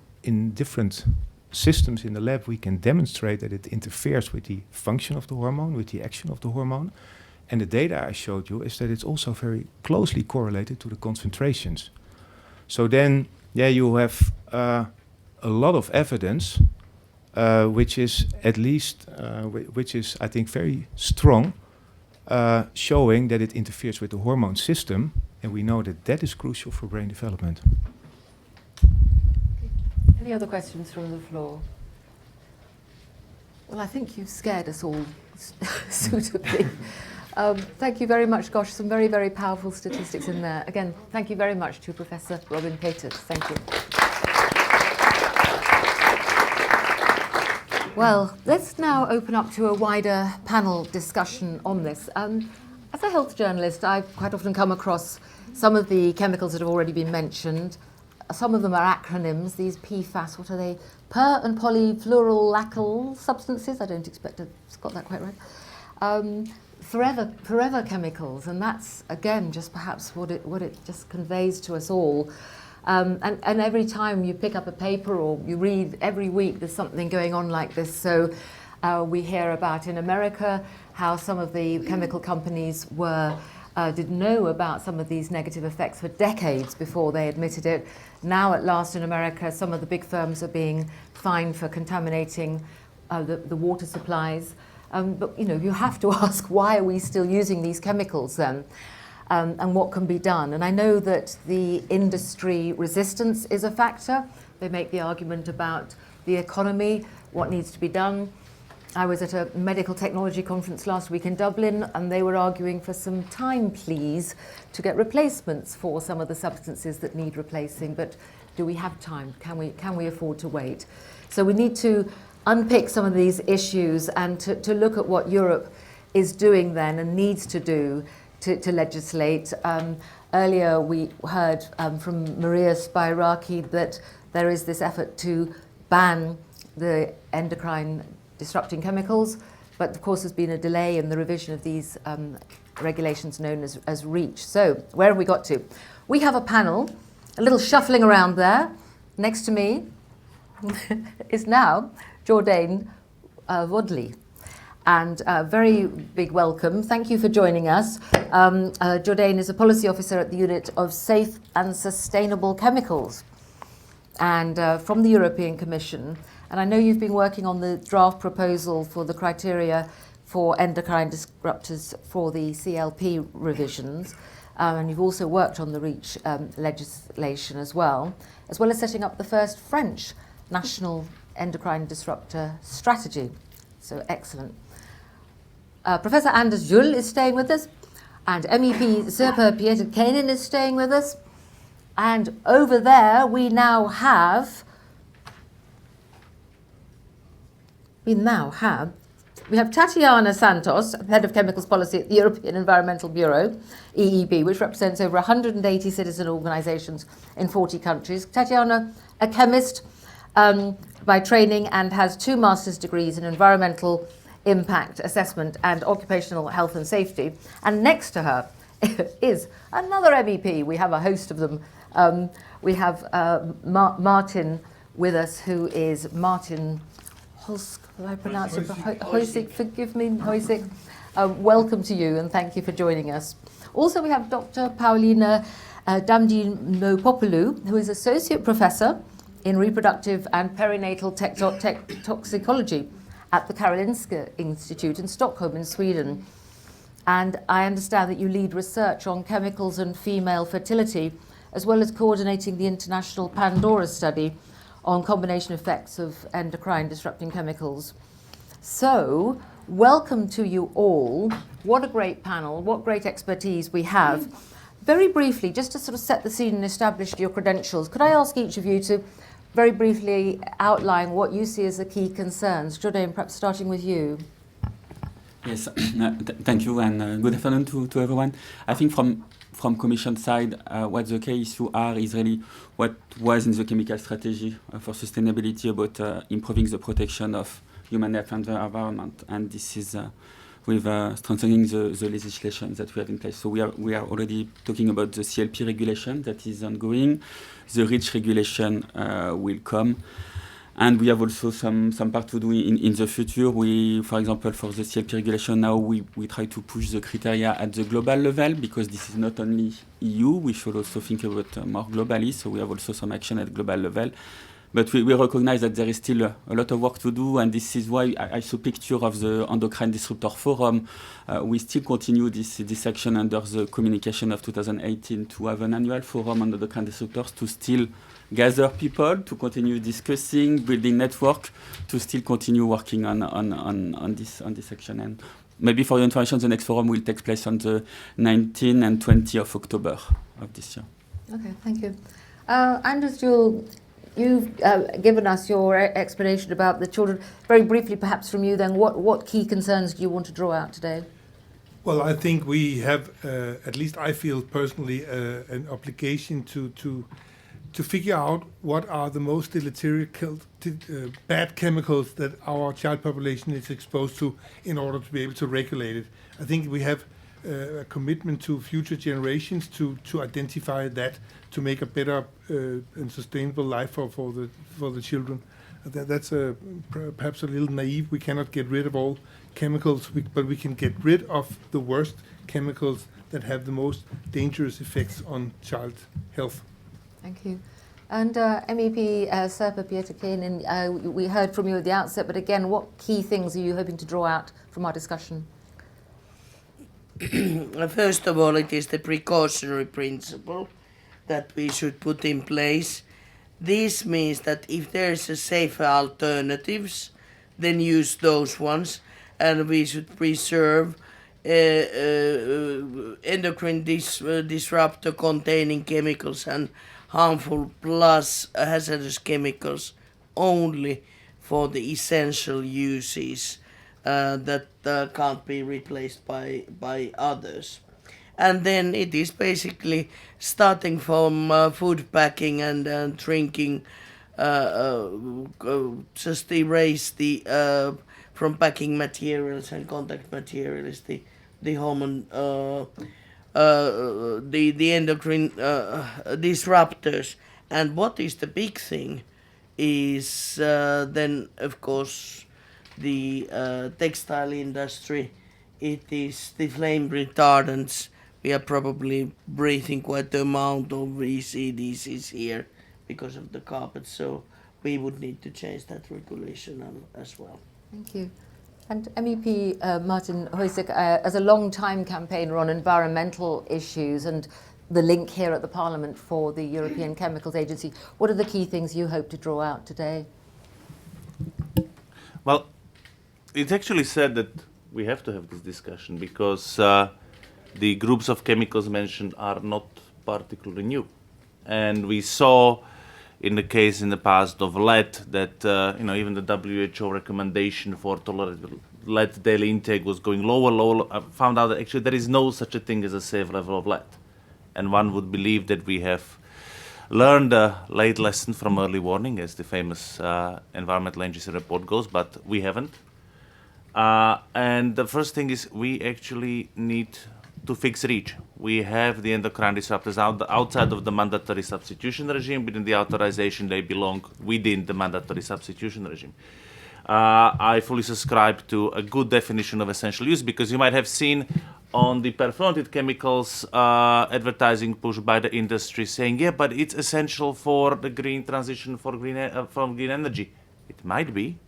different systems in the lab we can demonstrate that it interferes with the function of the hormone, with the action of the hormone. And the data I showed you is that it's also very closely correlated to the concentrations. So then, yeah, you have a lot of evidence, which is at least, which is I think very strong, showing that it interferes with the hormone system, and we know that that is crucial for brain development. Any other questions from the floor? Well, I think you've scared us all suitably. Thank you very much. Gosh, some very, very powerful statistics in there. Again, thank you very much to Professor Robin Peters. Thank you. Well, let's now open up to a wider panel discussion on this. As a health journalist, I've quite often come across some of the chemicals that have already been mentioned. Some of them are acronyms, these PFAS, what are they? Per- and polyfluoralkyl substances, I don't expect I've got that quite right. Forever chemicals, and that's, again, just perhaps what it just conveys to us all. And every time you pick up a paper or you read, every week there's something going on like this. So we hear about in America how some of the chemical companies didn't know about some of these negative effects for decades before they admitted it. Now at last in America, some of the big firms are being fined for contaminating the water supplies. But you have to ask, why are we still using these chemicals then? And what can be done? And I know that the industry resistance is a factor. They make the argument about the economy, what needs to be done. I was at a medical technology conference last week in Dublin, and they were arguing for some time, please, to get replacements for some of the substances that need replacing. But do we have time? Can we afford to wait? So we need to unpick some of these issues and to look at what Europe is doing then and needs to do to legislate. Earlier we heard from Maria Spiraki that there is this effort to ban the endocrine disrupting chemicals, but of course there's been a delay in the revision of these regulations known as REACH. So where have we got to? We have a panel, a little shuffling around there. Next to me is now Jourdain Wadley. And a very big welcome. Thank you for joining us. Jourdain is a policy officer at the Unit of Safe and Sustainable Chemicals and from the European Commission. And I know you've been working on the draft proposal for the criteria for endocrine disruptors for the CLP revisions. And you've also worked on the REACH legislation as well as setting up the first French national endocrine disruptor strategy. So excellent. Professor Anders Juhl is staying with us, and MEP Sirpa Pietikäinen is staying with us. And over there we have Tatiana Santos, Head of Chemicals Policy at the European Environmental Bureau, EEB, which represents over 180 citizen organisations in 40 countries. Tatiana, a chemist by training and has 2 master's degrees in environmental impact assessment and occupational health and safety. And next to her is another MEP. We have a host of them. We have Martin with us, who is Martin Holsk, will I pronounce it? Hoysik, forgive me, Hoysik. Welcome to you and thank you for joining us. Also we have Dr. Paulina Damdinopopoulou, who is Associate Professor in Reproductive and Perinatal Toxicology at the Karolinska Institute in Stockholm in Sweden. And I understand that you lead research on chemicals and female fertility, as well as coordinating the international Pandora study on combination effects of endocrine disrupting chemicals. So, welcome to you all. What a great panel, what great expertise we have. Very briefly, just to sort of set the scene and establish your credentials, could I ask each of you to very briefly outline what you see as the key concerns? Jordan, perhaps starting with you. Yes, thank you, and good afternoon to everyone. I think from Commission side, what the key issue is really what was in the chemical strategy for sustainability about improving the protection of human health and the environment, and this is with strengthening the legislation that we have in place. So we are already talking about the CLP regulation that is ongoing. The REACH regulation will come. And we have also some part to do in the future. We, for example, for the CLP regulation now, we try to push the criteria at the global level, because this is not only EU, we should also think about more globally, so we have also some action at global level. But we recognize that there is still a lot of work to do, and this is why I saw a picture of the Endocrine Disruptor Forum. We still continue this action under the communication of 2018 to have an annual forum on endocrine disruptors to still gather people, to continue discussing, building network, to still continue working on this action. And maybe for your information, the next forum will take place on the 19th and 20th of October of this year. Okay, thank you. Anders, you've given us your explanation about the children. Very briefly, perhaps from you then, what key concerns do you want to draw out today? Well, I think we have, at least I feel personally, an obligation to figure out what are the most deleterious, bad chemicals that our child population is exposed to in order to be able to regulate it. I think we have a commitment to future generations to identify that, to make a better and sustainable life for the children. That's perhaps a little naive. We cannot get rid of all chemicals, but we can get rid of the worst chemicals that have the most dangerous effects on child health. Thank you. And MEP Sirpa Pietikäinen, we heard from you at the outset, but again, what key things are you hoping to draw out from our discussion? First of all, it is the precautionary principle that we should put in place. This means that if there is a safer alternatives, then use those ones, and we should preserve endocrine disruptor containing chemicals and harmful plus hazardous chemicals only for the essential uses that can't be replaced by others. And then it is basically starting from food packing and drinking, just erase the from packing materials and contact materials the hormone the endocrine disruptors. And what is the big thing is then of course the textile industry. It is the flame retardants. We are probably breathing quite the amount of EDCs here because of the carpet, so we would need to change that regulation as well. Thank you. And MEP Martin Hoysik, as a long-time campaigner on environmental issues and the link here at the Parliament for the European Chemicals Agency, what are the key things you hope to draw out today? Well, it's actually said that we have to have this discussion because the groups of chemicals mentioned are not particularly new. And we saw in the case in the past of lead that even the WHO recommendation for tolerable lead daily intake was going lower. I found out that actually there is no such a thing as a safe level of lead. And one would believe that we have learned a late lesson from early warning, as the famous environmental agency report goes, but we haven't. And the first thing is we actually need to fix REACH. We have the endocrine disruptors outside of the mandatory substitution regime. Within the authorization, they belong within the mandatory substitution regime. I fully subscribe to a good definition of essential use, because you might have seen on the perfluorinated chemicals advertising pushed by the industry saying, yeah, but it's essential for the green transition, for from green energy. It might be,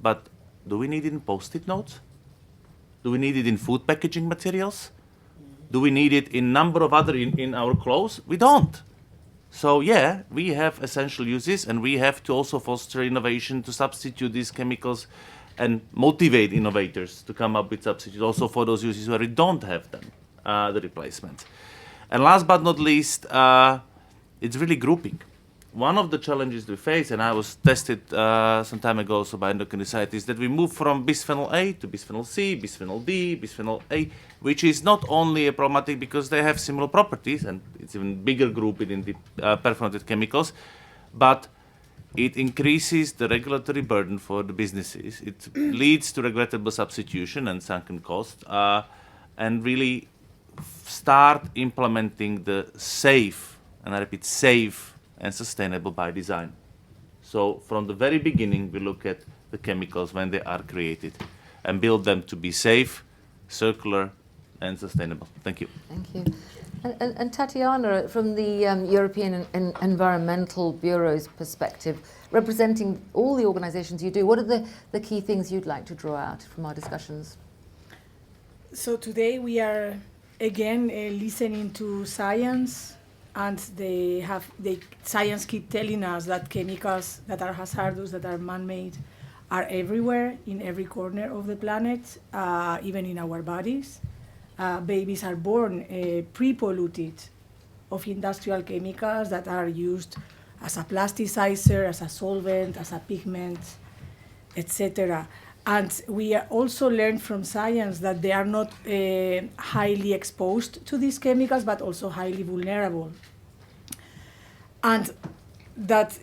but do we need it in post-it notes? Do we need it in food packaging materials? Do we need it in number of other in our clothes? We don't. So yeah, we have essential uses, and we have to also foster innovation to substitute these chemicals and motivate innovators to come up with substitutes also for those uses where we don't have them, the replacements. And last but not least, it's really grouping. One of the challenges we face, and I was tested some time ago also by endocrinologists, is that we move from bisphenol A to bisphenol C, bisphenol D, bisphenol A, which is not only a problematic because they have similar properties, and it's even bigger group within the perfluorinated chemicals, but it increases the regulatory burden for the businesses. It leads to regrettable substitution and sunken cost, and really start implementing the safe, and I repeat, safe and sustainable by design. So from the very beginning, we look at the chemicals when they are created and build them to be safe, circular, and sustainable. Thank you. Thank you. And Tatiana, from the European Environmental Bureau's perspective, representing all the organizations you do, what are the key things you'd like to draw out from our discussions? So today we are again listening to science, and science keep telling us that chemicals that are hazardous, that are man-made, are everywhere, in every corner of the planet, even in our bodies. Babies are born pre-polluted of industrial chemicals that are used as a plasticizer, as a solvent, as a pigment, etc. And we also learned from science that they are not highly exposed to these chemicals, but also highly vulnerable. And that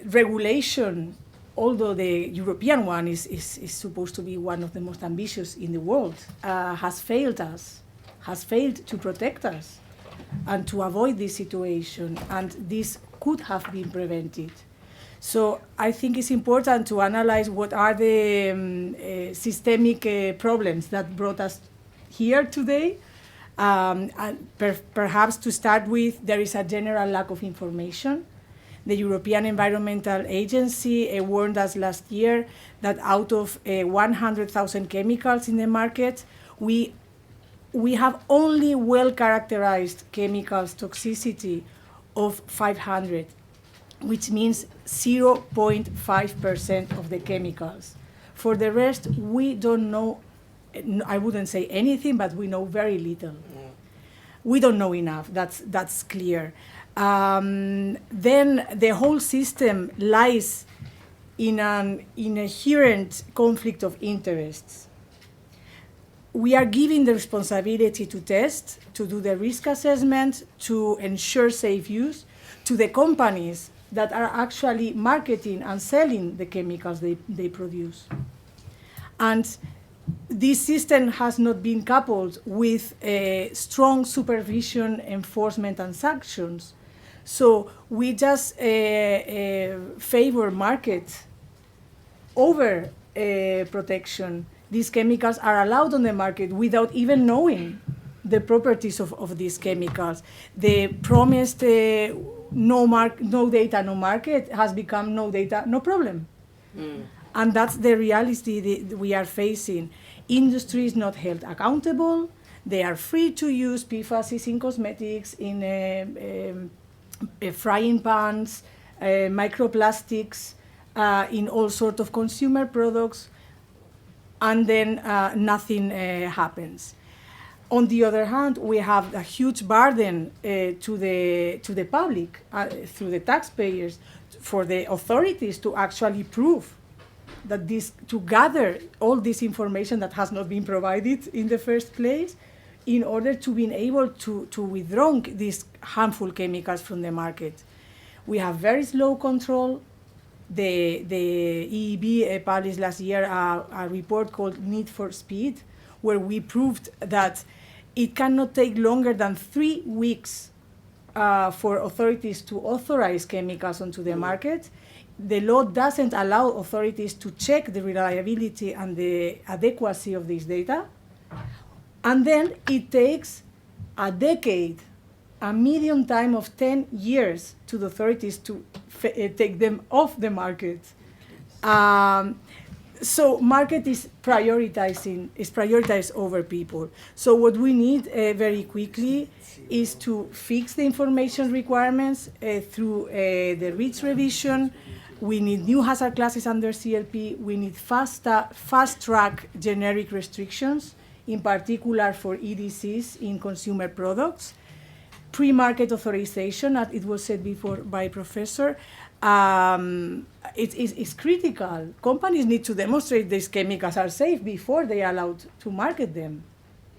regulation, although the European one is supposed to be one of the most ambitious in the world, has failed to protect us and to avoid this situation. And this could have been prevented. So I think it's important to analyze what are the systemic problems that brought us here today. And perhaps to start with, there is a general lack of information. The European Environmental Agency warned us last year that out of 100,000 chemicals in the market, we have only well-characterized chemicals toxicity of 500. Which means 0.5% of the chemicals. For the rest, we don't know, I wouldn't say anything, but we know very little. We don't know enough, that's clear. Then the whole system lies in an inherent conflict of interests. We are giving the responsibility to test, to do the risk assessment, to ensure safe use, to the companies that are actually marketing and selling the chemicals they produce. And this system has not been coupled with strong supervision, enforcement, and sanctions. So we just favor market over protection. These chemicals are allowed on the market without even knowing the properties of these chemicals. The promised no data, no market has become no data, no problem. And that's the reality that we are facing. Industry is not held accountable. They are free to use PFAS in cosmetics, in frying pans, microplastics, in all sorts of consumer products, and then nothing happens. On the other hand, we have a huge burden to the public, through the taxpayers, for the authorities to actually prove that to gather all this information that has not been provided in the first place, in order to be able to withdraw these harmful chemicals from the market. We have very slow control. The EEB published last year a report called Need for Speed, where we proved that it cannot take longer than 3 weeks for authorities to authorize chemicals onto the market. The law doesn't allow authorities to check the reliability and the adequacy of this data. And then it takes a decade, a median time of 10 years to the authorities to take them off the market. So market is prioritized over people. So what we need very quickly is to fix the information requirements through the REACH revision. We need new hazard classes under CLP. We need fast-track generic restrictions, in particular for EDCs in consumer products. Pre-market authorization, as it was said before by Professor, it's critical. Companies need to demonstrate these chemicals are safe before they are allowed to market them.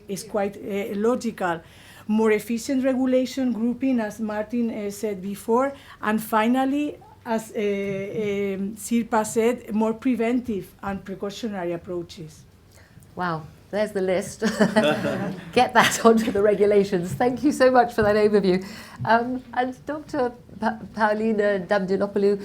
It's quite logical. More efficient regulation, grouping, as Martin said before. And finally, as Sirpa said, more preventive and precautionary approaches. Wow, there's the list. Get that onto the regulations. Thank you so much for that overview. And Dr. Paulina Damdilopoulou,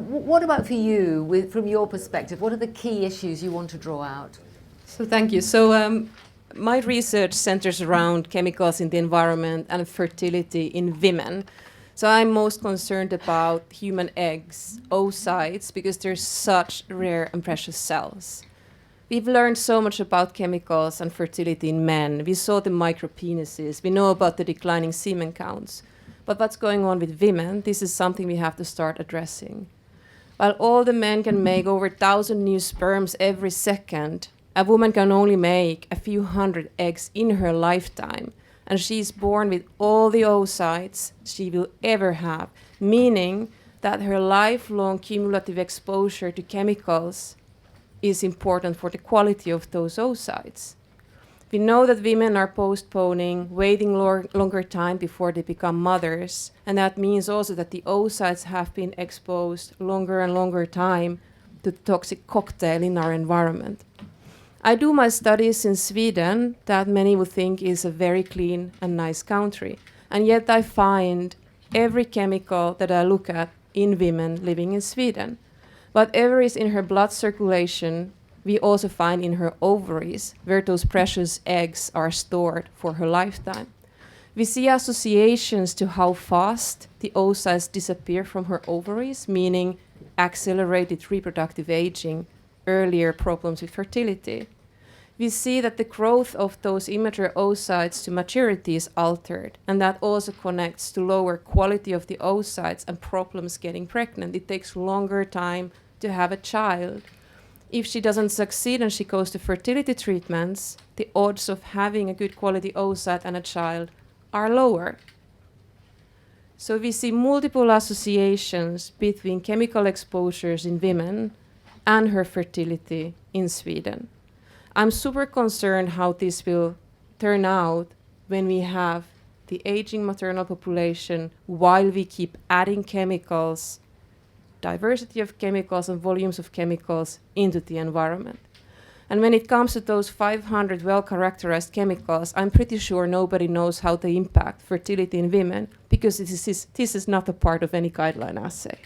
what about for you, from your perspective? What are the key issues you want to draw out? So thank you. So my research centers around chemicals in the environment and fertility in women. So I'm most concerned about human eggs, oocytes, because they're such rare and precious cells. We've learned so much about chemicals and fertility in men. We saw the micropenises. We know about the declining semen counts. But what's going on with women? This is something we have to start addressing. While all the men can make over 1,000 new sperms every second, a woman can only make a few hundred eggs in her lifetime. And she's born with all the oocytes she will ever have, meaning that her lifelong cumulative exposure to chemicals is important for the quality of those oocytes. We know that women are postponing, waiting longer time before they become mothers, and that means also that the oocytes have been exposed longer and longer time to the toxic cocktail in our environment. I do my studies in Sweden that many would think is a very clean and nice country, and yet I find every chemical that I look at in women living in Sweden. Whatever is in her blood circulation, we also find in her ovaries, where those precious eggs are stored for her lifetime. We see associations to how fast the oocytes disappear from her ovaries, meaning accelerated reproductive aging, earlier problems with fertility. We see that the growth of those immature oocytes to maturity is altered, and that also connects to lower quality of the oocytes and problems getting pregnant. It takes longer time to have a child. If she doesn't succeed and she goes to fertility treatments, the odds of having a good quality oocyte and a child are lower. So we see multiple associations between chemical exposures in women and her fertility in Sweden. I'm super concerned how this will turn out when we have the aging maternal population while we keep adding chemicals, diversity of chemicals and volumes of chemicals into the environment. And when it comes to those 500 well-characterized chemicals, I'm pretty sure nobody knows how they impact fertility in women because this is not a part of any guideline assay.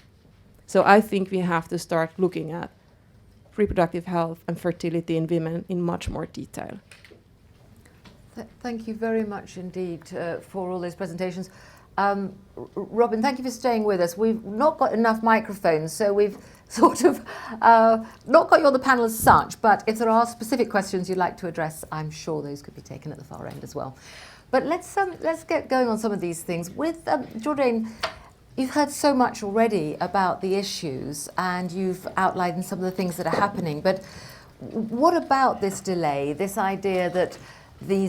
So I think we have to start looking at reproductive health and fertility in women in much more detail. Thank you very much indeed for all those presentations. Robin, thank you for staying with us. We've not got enough microphones, so we've sort of not got you on the panel as such, but if there are specific questions you'd like to address, I'm sure those could be taken at the far end as well. But let's get going on some of these things. With Jordan, you've heard so much already about the issues and you've outlined some of the things that are happening, but what about this delay, this idea that the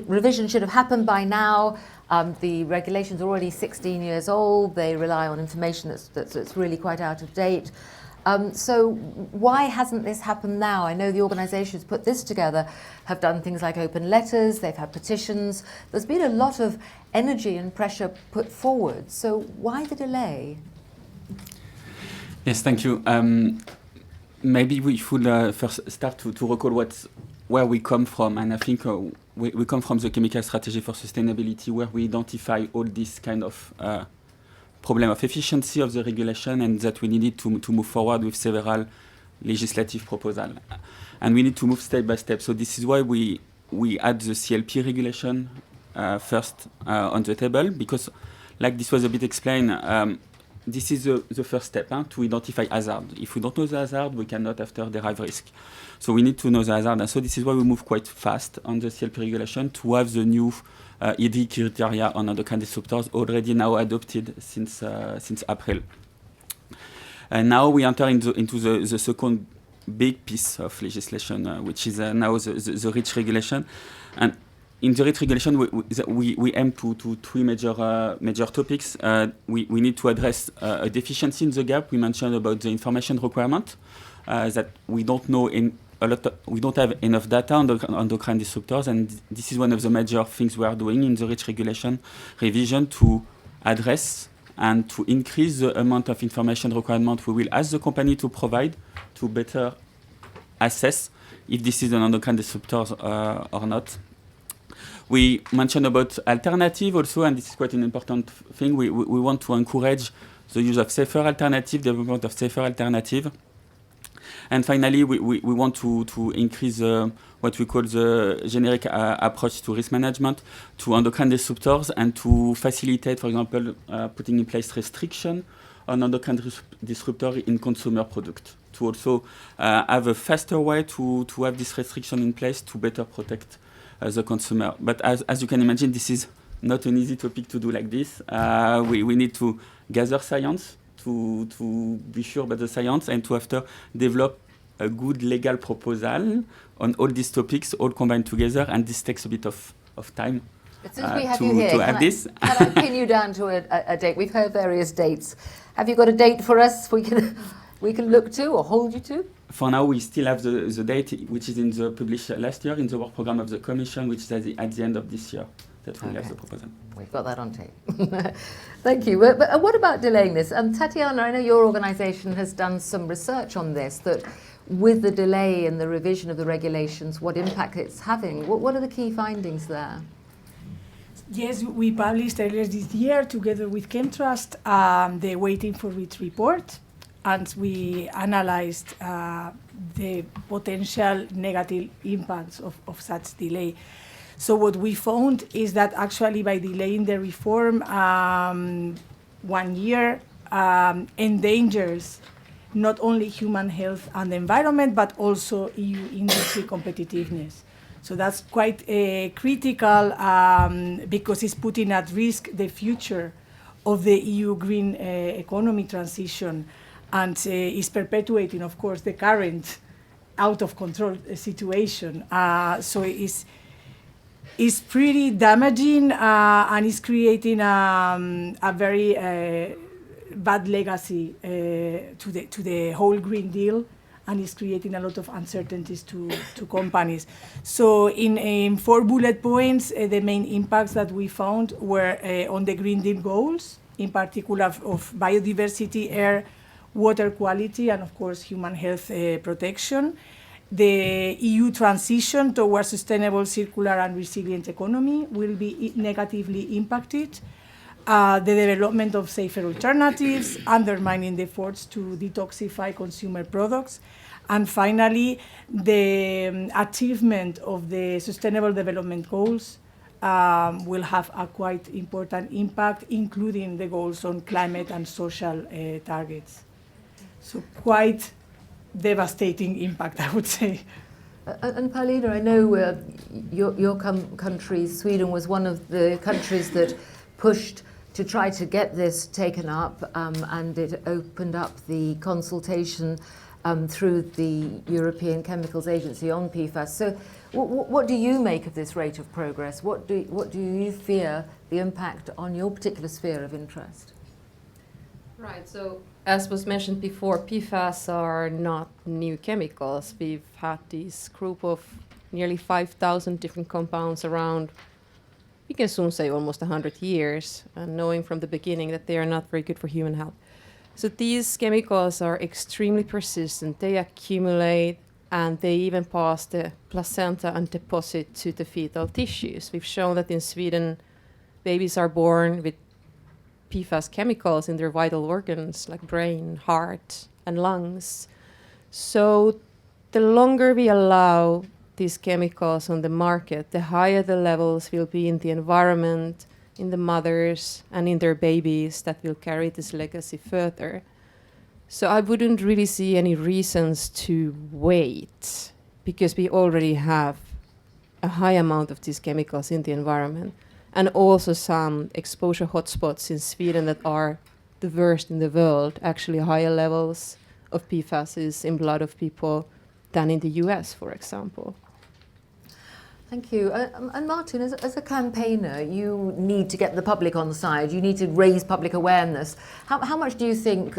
revision should have happened by now? The regulation's already 16 years old. They rely on information that's really quite out of date. So why hasn't this happened now? I know the organisations put this together have done things like open letters, they've had petitions. There's been a lot of energy and pressure put forward. So why the delay? Yes, thank you. Maybe we should first start to recall where we come from. And I think we come from the chemical strategy for sustainability, where we identify all this kind of problem of efficiency of the regulation, and that we needed to move forward with several legislative proposals. And we need to move step by step. So this is why we add the CLP regulation first on the table, because, like this was a bit explained, this is the first step to identify hazard. If we don't know the hazard, we cannot after derive risk. So we need to know the hazard. And so this is why we move quite fast on the CLP regulation to have the new ED criteria on endocrine disruptors already now adopted since April. And now we enter into the second big piece of legislation, which is now the REACH regulation. And in the REACH regulation, we aim to three major topics. We need to address a deficiency in the gap. We mentioned about the information requirement, that we don't know we don't have enough data on endocrine disruptors, and this is one of the major things we are doing in the REACH regulation revision to address and to increase the amount of information requirement we will ask the company to provide to better assess if this is an endocrine disruptor or not. We mentioned about alternative also, and this is quite an important thing. We want to encourage the use of safer alternative, development of safer alternative. And finally, we want to increase what we call the generic approach to risk management to endocrine disruptors, and to facilitate, for example, putting in place restriction on endocrine disruptor in consumer product, to also have a faster way to have this restriction in place to better protect the consumer. But as you can imagine, this is not an easy topic to do like this. We need to gather science, to be sure about the science, and to after develop a good legal proposal on all these topics, all combined together, and this takes a bit of time. But since we have you here, can I pin you down to a date? We've heard various dates. Have you got a date for us we can look to or hold you to? For now, we still have the date, which is in the published last year in the work program of the Commission, which is at the end of this year that we'll have the proposal. We've got that on tape. Thank you. But what about delaying this? Tatiana, I know your organisation has done some research on this, that with the delay in the revision of the regulations, what impact it's having. What are the key findings there? Yes, we published earlier this year together with Chemtrust the Waiting for REACH report, and we analyzed the potential negative impacts of such delay. So what we found is that actually by delaying the reform 1 year endangers not only human health and the environment, but also EU industry competitiveness. So that's quite critical because it's putting at risk the future of the EU green economy transition, and is perpetuating, of course, the current out of control situation. So it's pretty damaging and it's creating a very bad legacy to the whole Green Deal, and it's creating a lot of uncertainties to companies. So in 4 bullet points, the main impacts that we found were on the Green Deal goals, in particular of biodiversity, air, water quality, and of course human health protection. The EU transition towards sustainable, circular and resilient economy will be negatively impacted. The development of safer alternatives, undermining the efforts to detoxify consumer products. And finally, the achievement of the Sustainable Development Goals will have a quite important impact, including the goals on climate and social targets. So quite devastating impact, I would say. And Paulina, I know your country, Sweden, was one of the countries that pushed to try to get this taken up, and it opened up the consultation through the European Chemicals Agency on PFAS. So what do you make of this rate of progress? What do you fear the impact on your particular sphere of interest? Right, so as was mentioned before, PFAS are not new chemicals. We've had this group of nearly 5,000 different compounds around, we can soon say almost 100 years, and knowing from the beginning that they are not very good for human health. So these chemicals are extremely persistent. They accumulate, and they even pass the placenta and deposit to the fetal tissues. We've shown that in Sweden, babies are born with PFAS chemicals in their vital organs like brain, heart, and lungs. So the longer we allow these chemicals on the market, the higher the levels will be in the environment, in the mothers, and in their babies that will carry this legacy further. So I wouldn't really see any reasons to wait, because we already have a high amount of these chemicals in the environment, and also some exposure hotspots in Sweden that are the worst in the world, actually higher levels of PFAS in blood of people than in the US, for example. Thank you. And Martin, as a campaigner, you need to get the public on side. You need to raise public awareness. How much do you think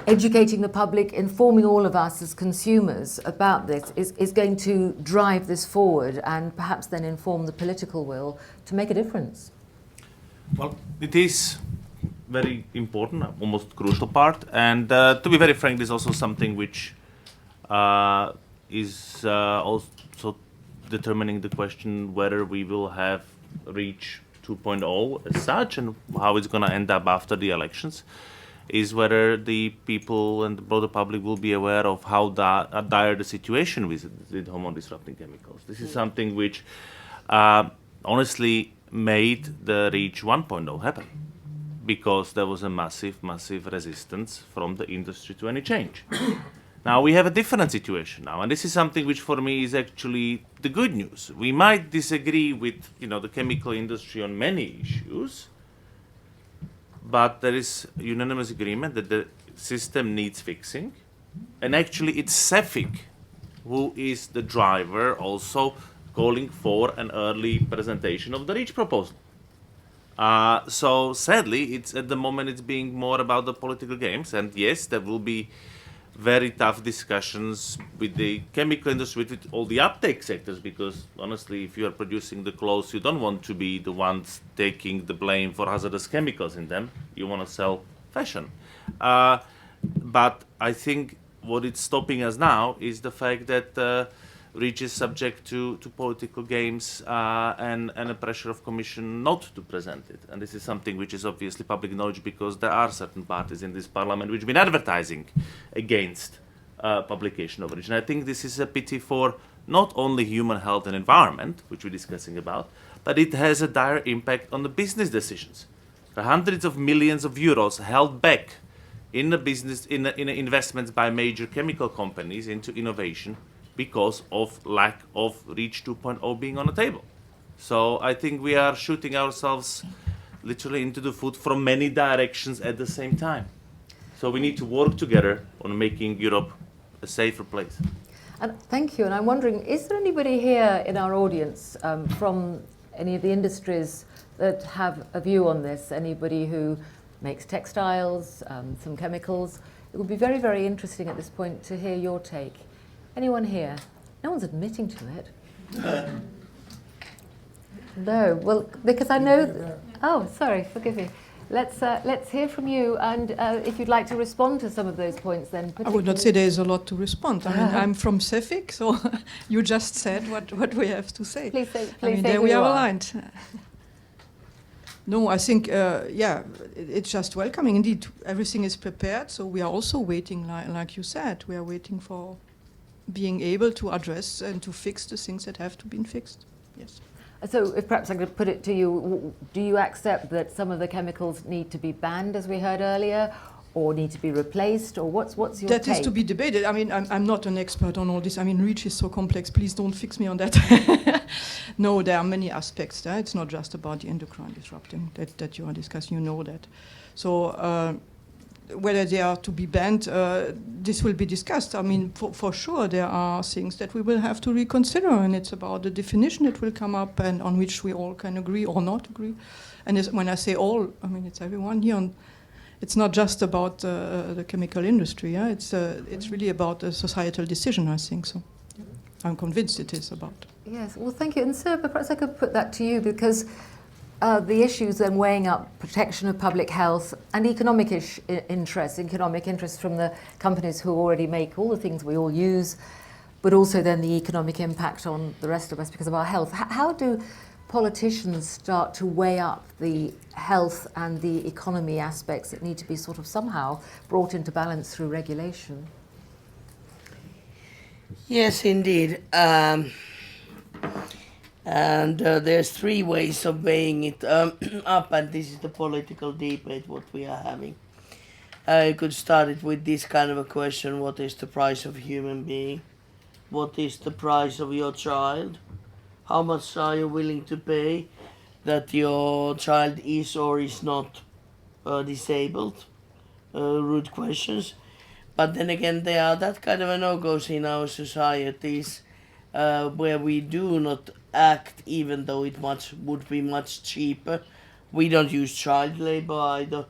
educating the public, informing all of us as consumers about this is going to drive this forward and perhaps then inform the political will to make a difference? Well, it is very important, almost crucial part. And to be very frank, this is also something which is also determining the question whether we will have reach 2.0 as such and how it's going to end up after the elections, is whether the people and the broader public will be aware of how dire the situation with hormone-disrupting chemicals. This is something which honestly made the reach 1.0 happen, because there was a massive, massive resistance from the industry to any change. Now we have a different situation now, and this is something which for me is actually the good news. We might disagree with, the chemical industry on many issues, but there is unanimous agreement that the system needs fixing, and actually it's CEFIC who is the driver also calling for an early presentation of the REACH proposal. So sadly, at the moment it's being more about the political games, and yes, there will be very tough discussions with the chemical industry, with all the uptake sectors, because honestly, if you are producing the clothes, you don't want to be the ones taking the blame for hazardous chemicals in them. You want to sell fashion. But I think what is stopping us now is the fact that REACH is subject to political games and a pressure of Commission not to present it. And this is something which is obviously public knowledge, because there are certain parties in this parliament which have been advertising against publication of REACH. And I think this is a pity for not only human health and environment, which we're discussing about, but it has a dire impact on the business decisions. There are hundreds of millions of euros held back in the business, in investments by major chemical companies into innovation, because of lack of REACH 2.0 being on the table. So I think we are shooting ourselves literally into the foot from many directions at the same time. So we need to work together on making Europe a safer place. And thank you. And I'm wondering, is there anybody here in our audience from any of the industries that have a view on this? Anybody who makes textiles, some chemicals? It would be very, very interesting at this point to hear your take. Anyone here? No one's admitting to it. No, well, because I know. Oh, sorry, forgive me. Let's hear from you, and if you'd like to respond to some of those points, then. I would not say there is a lot to respond. I mean, I'm from CEFIC, so you just said what we have to say. Please say. I mean, say there we are aligned. No, I think, it's just welcoming. Indeed, everything is prepared, so we are also waiting, like you said, we are waiting for being able to address and to fix the things that have to be fixed. Yes. So if perhaps I could put it to you, do you accept that some of the chemicals need to be banned, as we heard earlier, or need to be replaced, or what's your That take? is to be debated. I mean, I'm not an expert on all this. I mean, REACH is so complex. Please don't fix me on that. No, there are many aspects there. It's not just about the endocrine disrupting that you are discussing. You know that. So whether they are to be banned, this will be discussed. I mean, for sure, there are things that we will have to reconsider, and it's about the definition that will come up and on which we all can agree or not agree. And when I say all, I mean, it's everyone here. It's not just about the chemical industry. Yeah? It's really about a societal decision, I think. So I'm convinced it is about. Yes, well, thank you. And sir, perhaps I could put that to you, because the issues then weighing up protection of public health and economic interests from the companies who already make all the things we all use, but also then the economic impact on the rest of us because of our health. How do politicians start to weigh up the health and the economy aspects that need to be sort of somehow brought into balance through regulation? Yes, indeed. There's three ways of weighing it up, and this is the political debate what we are having. You could start it with this kind of a question: what is the price of a human being? What is the price of your child? How much are you willing to pay that your child is or is not disabled? Rude questions. But then again, there are that kind of a no-goes in our societies where we do not act even though it would be much cheaper. We don't use child labor either,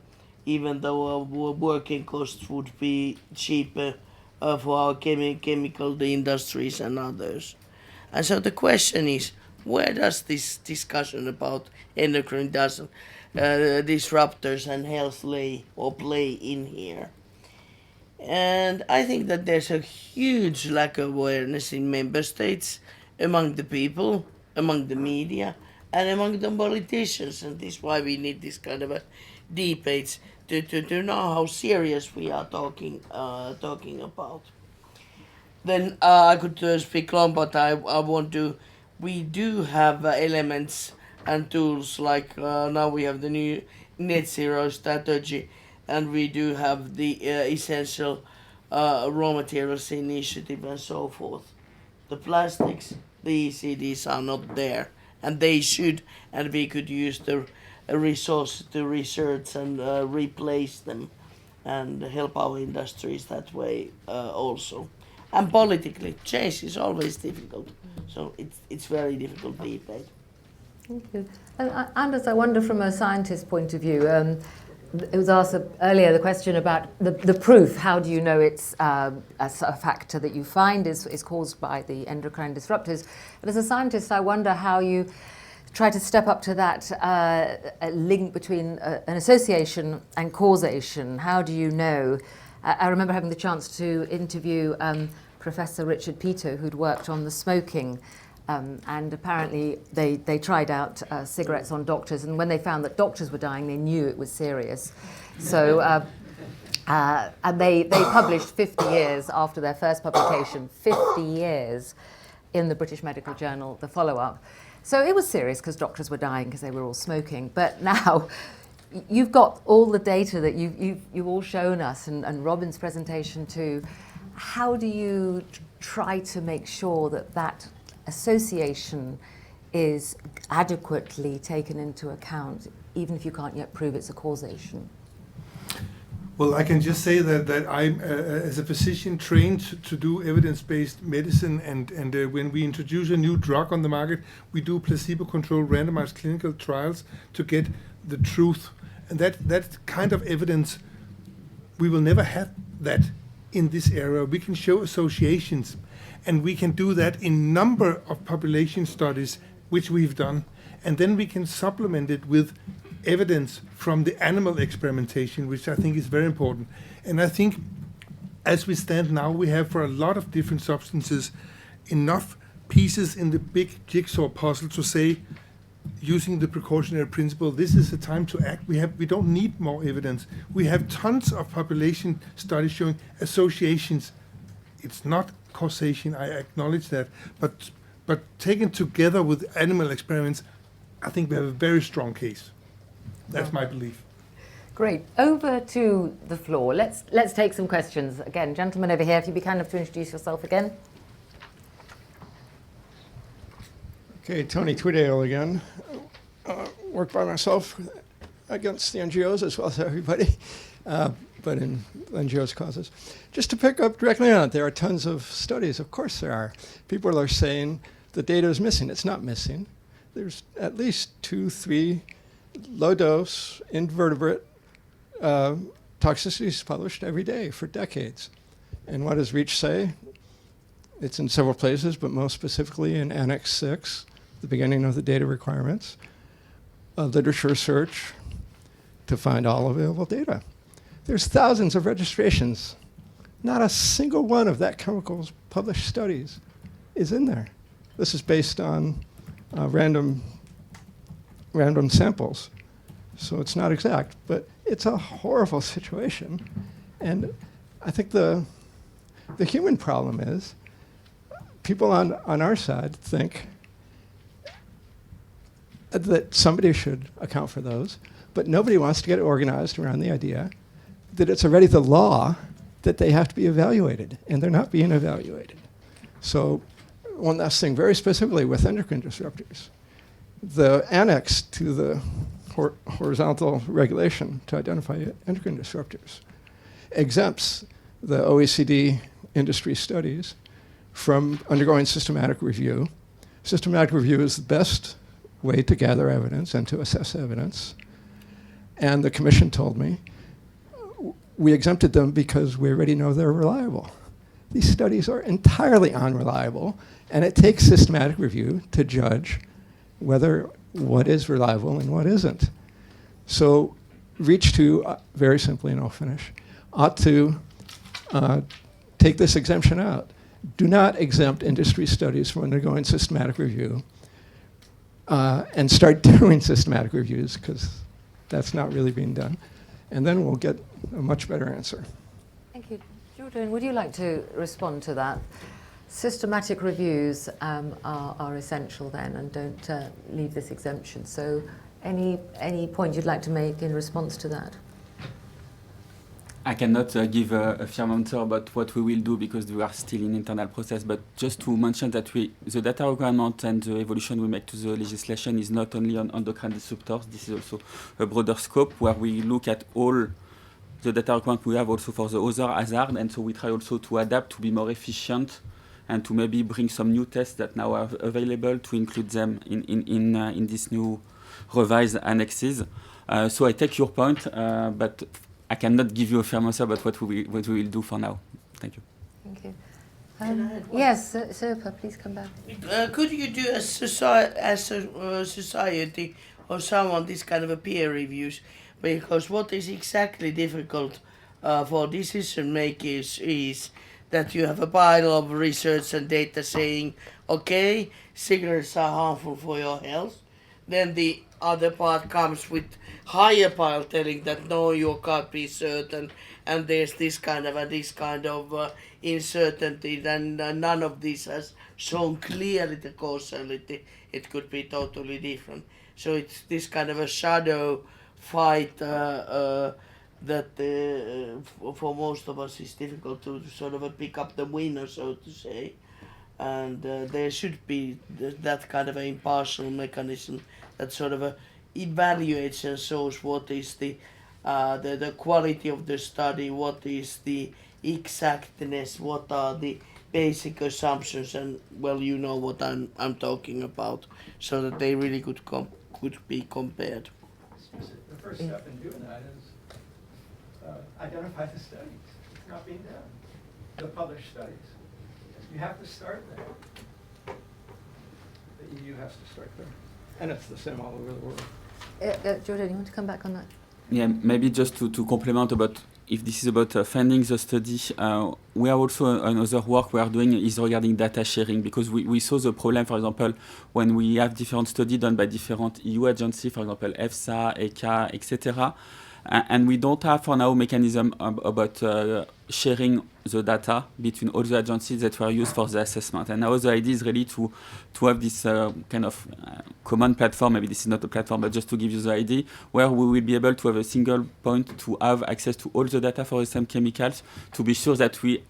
even though our working costs would be cheaper for our chemical industries and others. And so the question is, where does this discussion about endocrine disruptors and health play in here? And I think that there's a huge lack of awareness in member states, among the people, among the media, and among the politicians. And this is why we need this kind of a debates to know how serious we are talking about. Then I could speak long, but I want to. We do have elements and tools like now we have the new net zero strategy, and we do have the essential raw materials initiative and so forth. The plastics, the ECDs are not there, and they should, and we could use the resources to research and replace them, and help our industries that way also. And politically, change is always difficult, so it's very difficult debate. Thank you. And Anders, I wonder from a scientist's point of view, it was asked earlier the question about the proof. How do you know it's a factor that you find is caused by the endocrine disruptors? And as a scientist, I wonder how you try to step up to that link between an association and causation. How do you know? I remember having the chance to interview Professor Richard Peto, who'd worked on the smoking, and apparently they tried out cigarettes on doctors, and when they found that doctors were dying, they knew it was serious. So, and they published 50 years after their first publication, 50 years in the British Medical Journal, the follow-up. So it was serious because doctors were dying because they were all smoking. But now you've got all the data that you've all shown us, and Robin's presentation too. How do you try to make sure that that association is adequately taken into account, even if you can't yet prove it's a causation? Well, I can just say that I'm, as a physician, trained to do evidence-based medicine, and when we introduce a new drug on the market, we do placebo-controlled randomized clinical trials to get the truth. And that kind of evidence, we will never have that in this area. We can show associations, and we can do that in number of population studies, which we've done, and then we can supplement it with evidence from the animal experimentation, which I think is very important. And I think as we stand now, we have for a lot of different substances enough pieces in the big jigsaw puzzle to say, using the precautionary principle, this is the time to act. We don't need more evidence. We have tons of population studies showing associations. It's not causation, I acknowledge that, but taken together with animal experiments, I think we have a very strong case. That's my belief. Great. Over to the floor. Let's take some questions. Again, gentlemen over here, if you'd be kind enough to introduce yourself again. Okay, Tony Tweedale again. Work by myself against the NGOs as well as everybody, but in NGOs causes. Just to pick up directly on it, there are tons of studies. Of course there are. People are saying the data is missing. It's not missing. There's at least 2, 3 low-dose invertebrate toxicities published every day for decades. And what does REACH say? It's in several places, but most specifically in Annex 6, the beginning of the data requirements, a literature search to find all available data. There's thousands of registrations Not a single one of that chemical's published studies is in there. This is based on random samples, so it's not exact, but it's a horrible situation. And I think the human problem is people on our side think that somebody should account for those, but nobody wants to get organized around the idea that it's already the law that they have to be evaluated, and they're not being evaluated. So one last thing, very specifically with endocrine disruptors, the annex to the horizontal regulation to identify endocrine disruptors exempts the OECD industry studies from undergoing systematic review. Systematic review is the best way to gather evidence and to assess evidence. And the commission told me, we exempted them because we already know they're reliable. These studies are entirely unreliable, and it takes systematic review to judge whether what is reliable and what isn't. So REACH 2, very simply, and I'll finish, ought to take this exemption out. Do not exempt industry studies from undergoing systematic review and start doing systematic reviews, because that's not really being done. And then we'll get a much better answer. Thank you. Jordan, would you like to respond to that? Systematic reviews are essential then, and don't leave this exemption. So any point you'd like to make in response to that? I cannot give a firm answer about what we will do because we are still in internal process, but just to mention that the data requirement and the evolution we make to the legislation is not only on endocrine disruptors. This is also a broader scope where we look at all the data requirement we have also for the other hazard, and so we try also to adapt to be more efficient and to maybe bring some new tests that now are available to include them in these new revised annexes. So I take your point, but I cannot give you a firm answer about what we will do for now. Thank you. Thank you. Yes, Sirpa, please come back. Could you do as a society or someone this kind of a peer reviews? Because what is exactly difficult for decision makers is that you have a pile of research and data saying, okay, cigarettes are harmful for your health. Then the other part comes with higher pile telling that no, you can't be certain, and there's this kind of uncertainty. Then none of this has shown clearly the causality. It could be totally different. So it's this kind of a shadow fight that for most of us is difficult to sort of pick up the winner, so to say. And there should be that kind of an impartial mechanism that sort of evaluates and shows what is the quality of the study, what is the exactness, what are the basic assumptions, and well, you know what I'm talking about, so that they really could be compared. The first step in doing that is identify the studies. It's not being done. The published studies. You have to start there. The EU has to start there. And it's the same all over the world. Jordan, you want to come back on that? Yeah, maybe just to complement about if this is about funding the study, we have also another work we are doing is regarding data sharing, because we saw the problem, for example, when we have different studies done by different EU agencies, for example, EFSA, ECA, etc. And we don't have for now mechanism about sharing the data between all the agencies that were used for the assessment. And now the idea is really to have this kind of common platform. Maybe this is not a platform, but just to give you the idea, where we will be able to have a single point to have access to all the data for the same chemicals, to be sure that we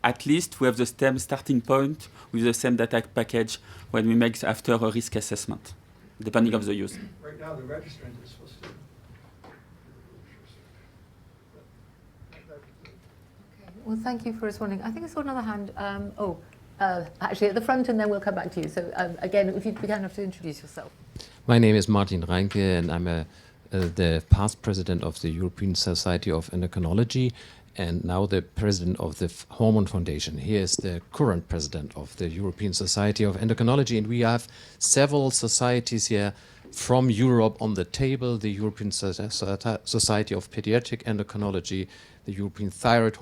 at least we have the same starting point with the same data package when we make after a risk assessment, depending on the use. Right now, the registrant is supposed to. Well, thank you for responding. I think I saw another hand. Actually at the front, and then we'll come back to you. So again, if you kind of have to introduce yourself. My name is Martin Reinke, and I'm the past president of the European Society of Endocrinology, and now the president of the Hormone Foundation. He is the current president of the European Society of Endocrinology, and we have several societies here from Europe on the table: the European Society of Pediatric Endocrinology, the European Thyroid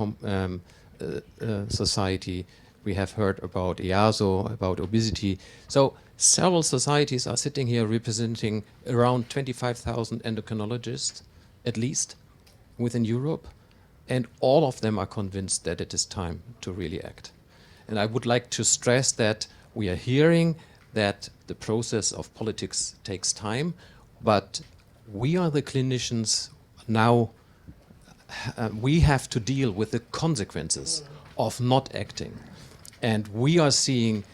Society. We have heard about EASO, about obesity. So several societies are sitting here representing around 25,000 endocrinologists, at least, within Europe. And all of them are convinced that it is time to really act. And I would like to stress that we are hearing that the process of politics takes time, but we are the clinicians now. We have to deal with the consequences of not acting. And we are seeing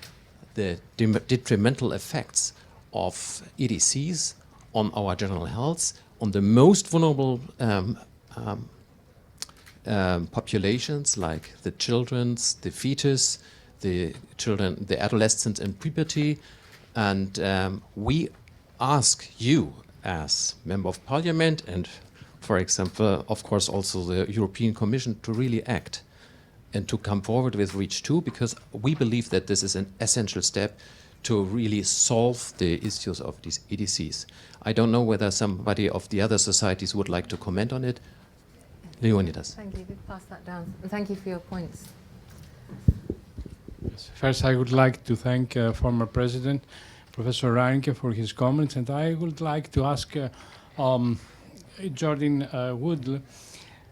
the detrimental effects of EDCs on our general health, on the most vulnerable populations like the children, the fetus, the children, the adolescents in puberty. And we ask you as Member of Parliament and, for example, of course, also the European Commission to really act and to come forward with REACH 2, because we believe that this is an essential step to really solve the issues of these EDCs. I don't know whether somebody of the other societies would like to comment on it. Leonidas. Thank you. Pass that down. And thank you for your points. Yes. First, I would like to thank former President Professor Reinke for his comments, and I would like to ask Jordan Wood.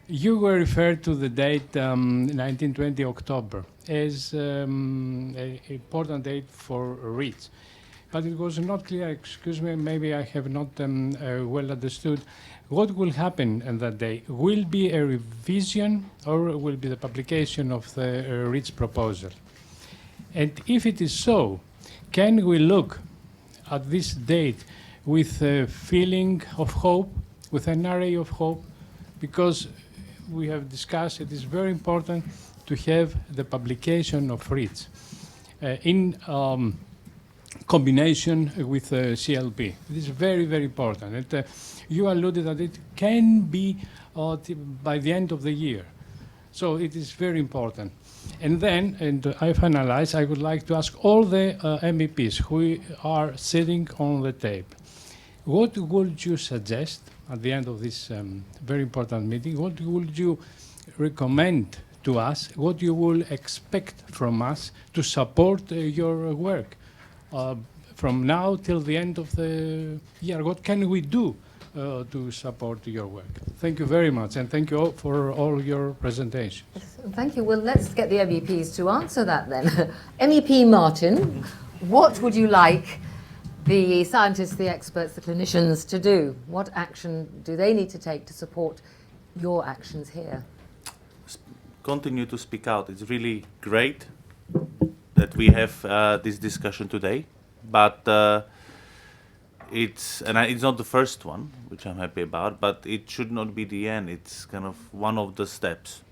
You were referred to the date 1920 October as an important date for REACH, but it was not clear. Excuse me, maybe I have not well understood. What will happen on that day? Will be a revision or will be the publication of the REACH proposal? And if it is so, can we look at this date with a feeling of hope, with an array of hope? Because we have discussed it is very important to have the publication of REACH in combination with CLP. It is very, very important. And, you alluded that it can be by the end of the year. So it is very important. And then, and I finalize, I would like to ask all the MEPs who are sitting on the table, what would you suggest at the end of this very important meeting? What would you recommend to us? What you will expect from us to support your work from now till the end of the year? What can we do to support your work? Thank you very much, and thank you all for all your presentations. Thank you. Well, let's get the MEPs to answer that then. MEP Martin, what would you like the scientists, the experts, the clinicians to do? What action do they need to take to support your actions here? Continue to speak out. It's really great that we have this discussion today, but it's not the first one, which I'm happy about, but it should not be the end. It's kind of one of the steps.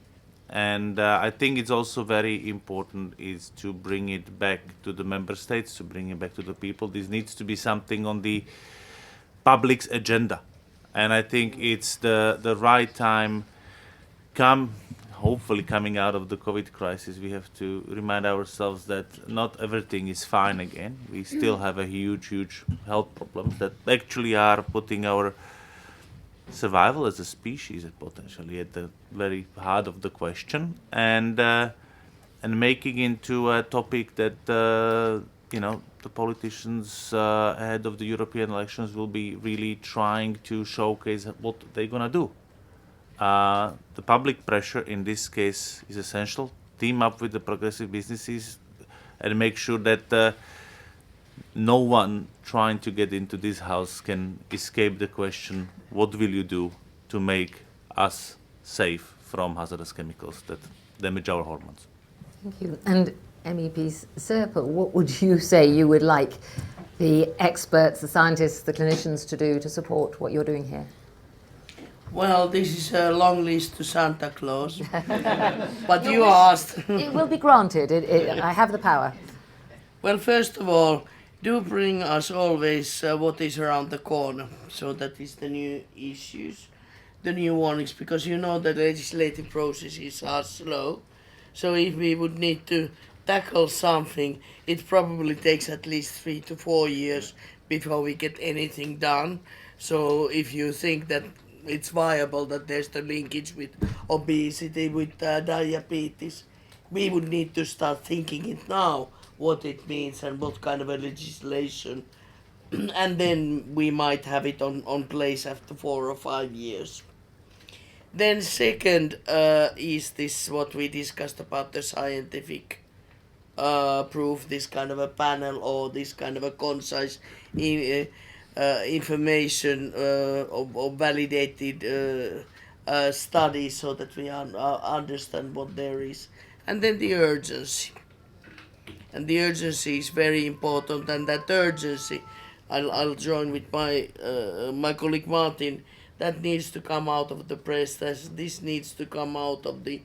And I think it's also very important is to bring it back to the member states, to bring it back to the people. This needs to be something on the public's agenda. And I think it's the right time, hopefully coming out of the COVID crisis, we have to remind ourselves that not everything is fine again. We still have a huge health problems that actually are putting our survival as a species potentially at the very heart of the question, and making into a topic that the politicians ahead of the European elections will be really trying to showcase what they're gonna do. The public pressure in this case is essential. Team up with the progressive businesses and make sure that no one trying to get into this house can escape the question, what will you do to make us safe from hazardous chemicals that damage our hormones? Thank you. And MEP Serpa, what would you say you would like the experts, the scientists, the clinicians to do to support what you're doing here? Well, this is a long list to Santa Claus, but you asked. It will be granted. I have the power. Well, first of all, do bring us always what is around the corner. So that is the new issues, the new warnings, because you know the legislative processes are slow. So if we would need to tackle something, it probably takes at least 3 to 4 years before we get anything done. So if you think that it's viable that there's the linkage with obesity, with diabetes. We would need to start thinking it now, what it means and what kind of a legislation. And then we might have it on place after 4 or 5 years. Then second is this what we discussed about the scientific proof, this kind of a panel or this kind of a concise information or validated studies so that we understand what there is. And then the urgency. And the urgency is very important, and that urgency, I'll join with my colleague Martin, that needs to come out of the press. This needs to come out of the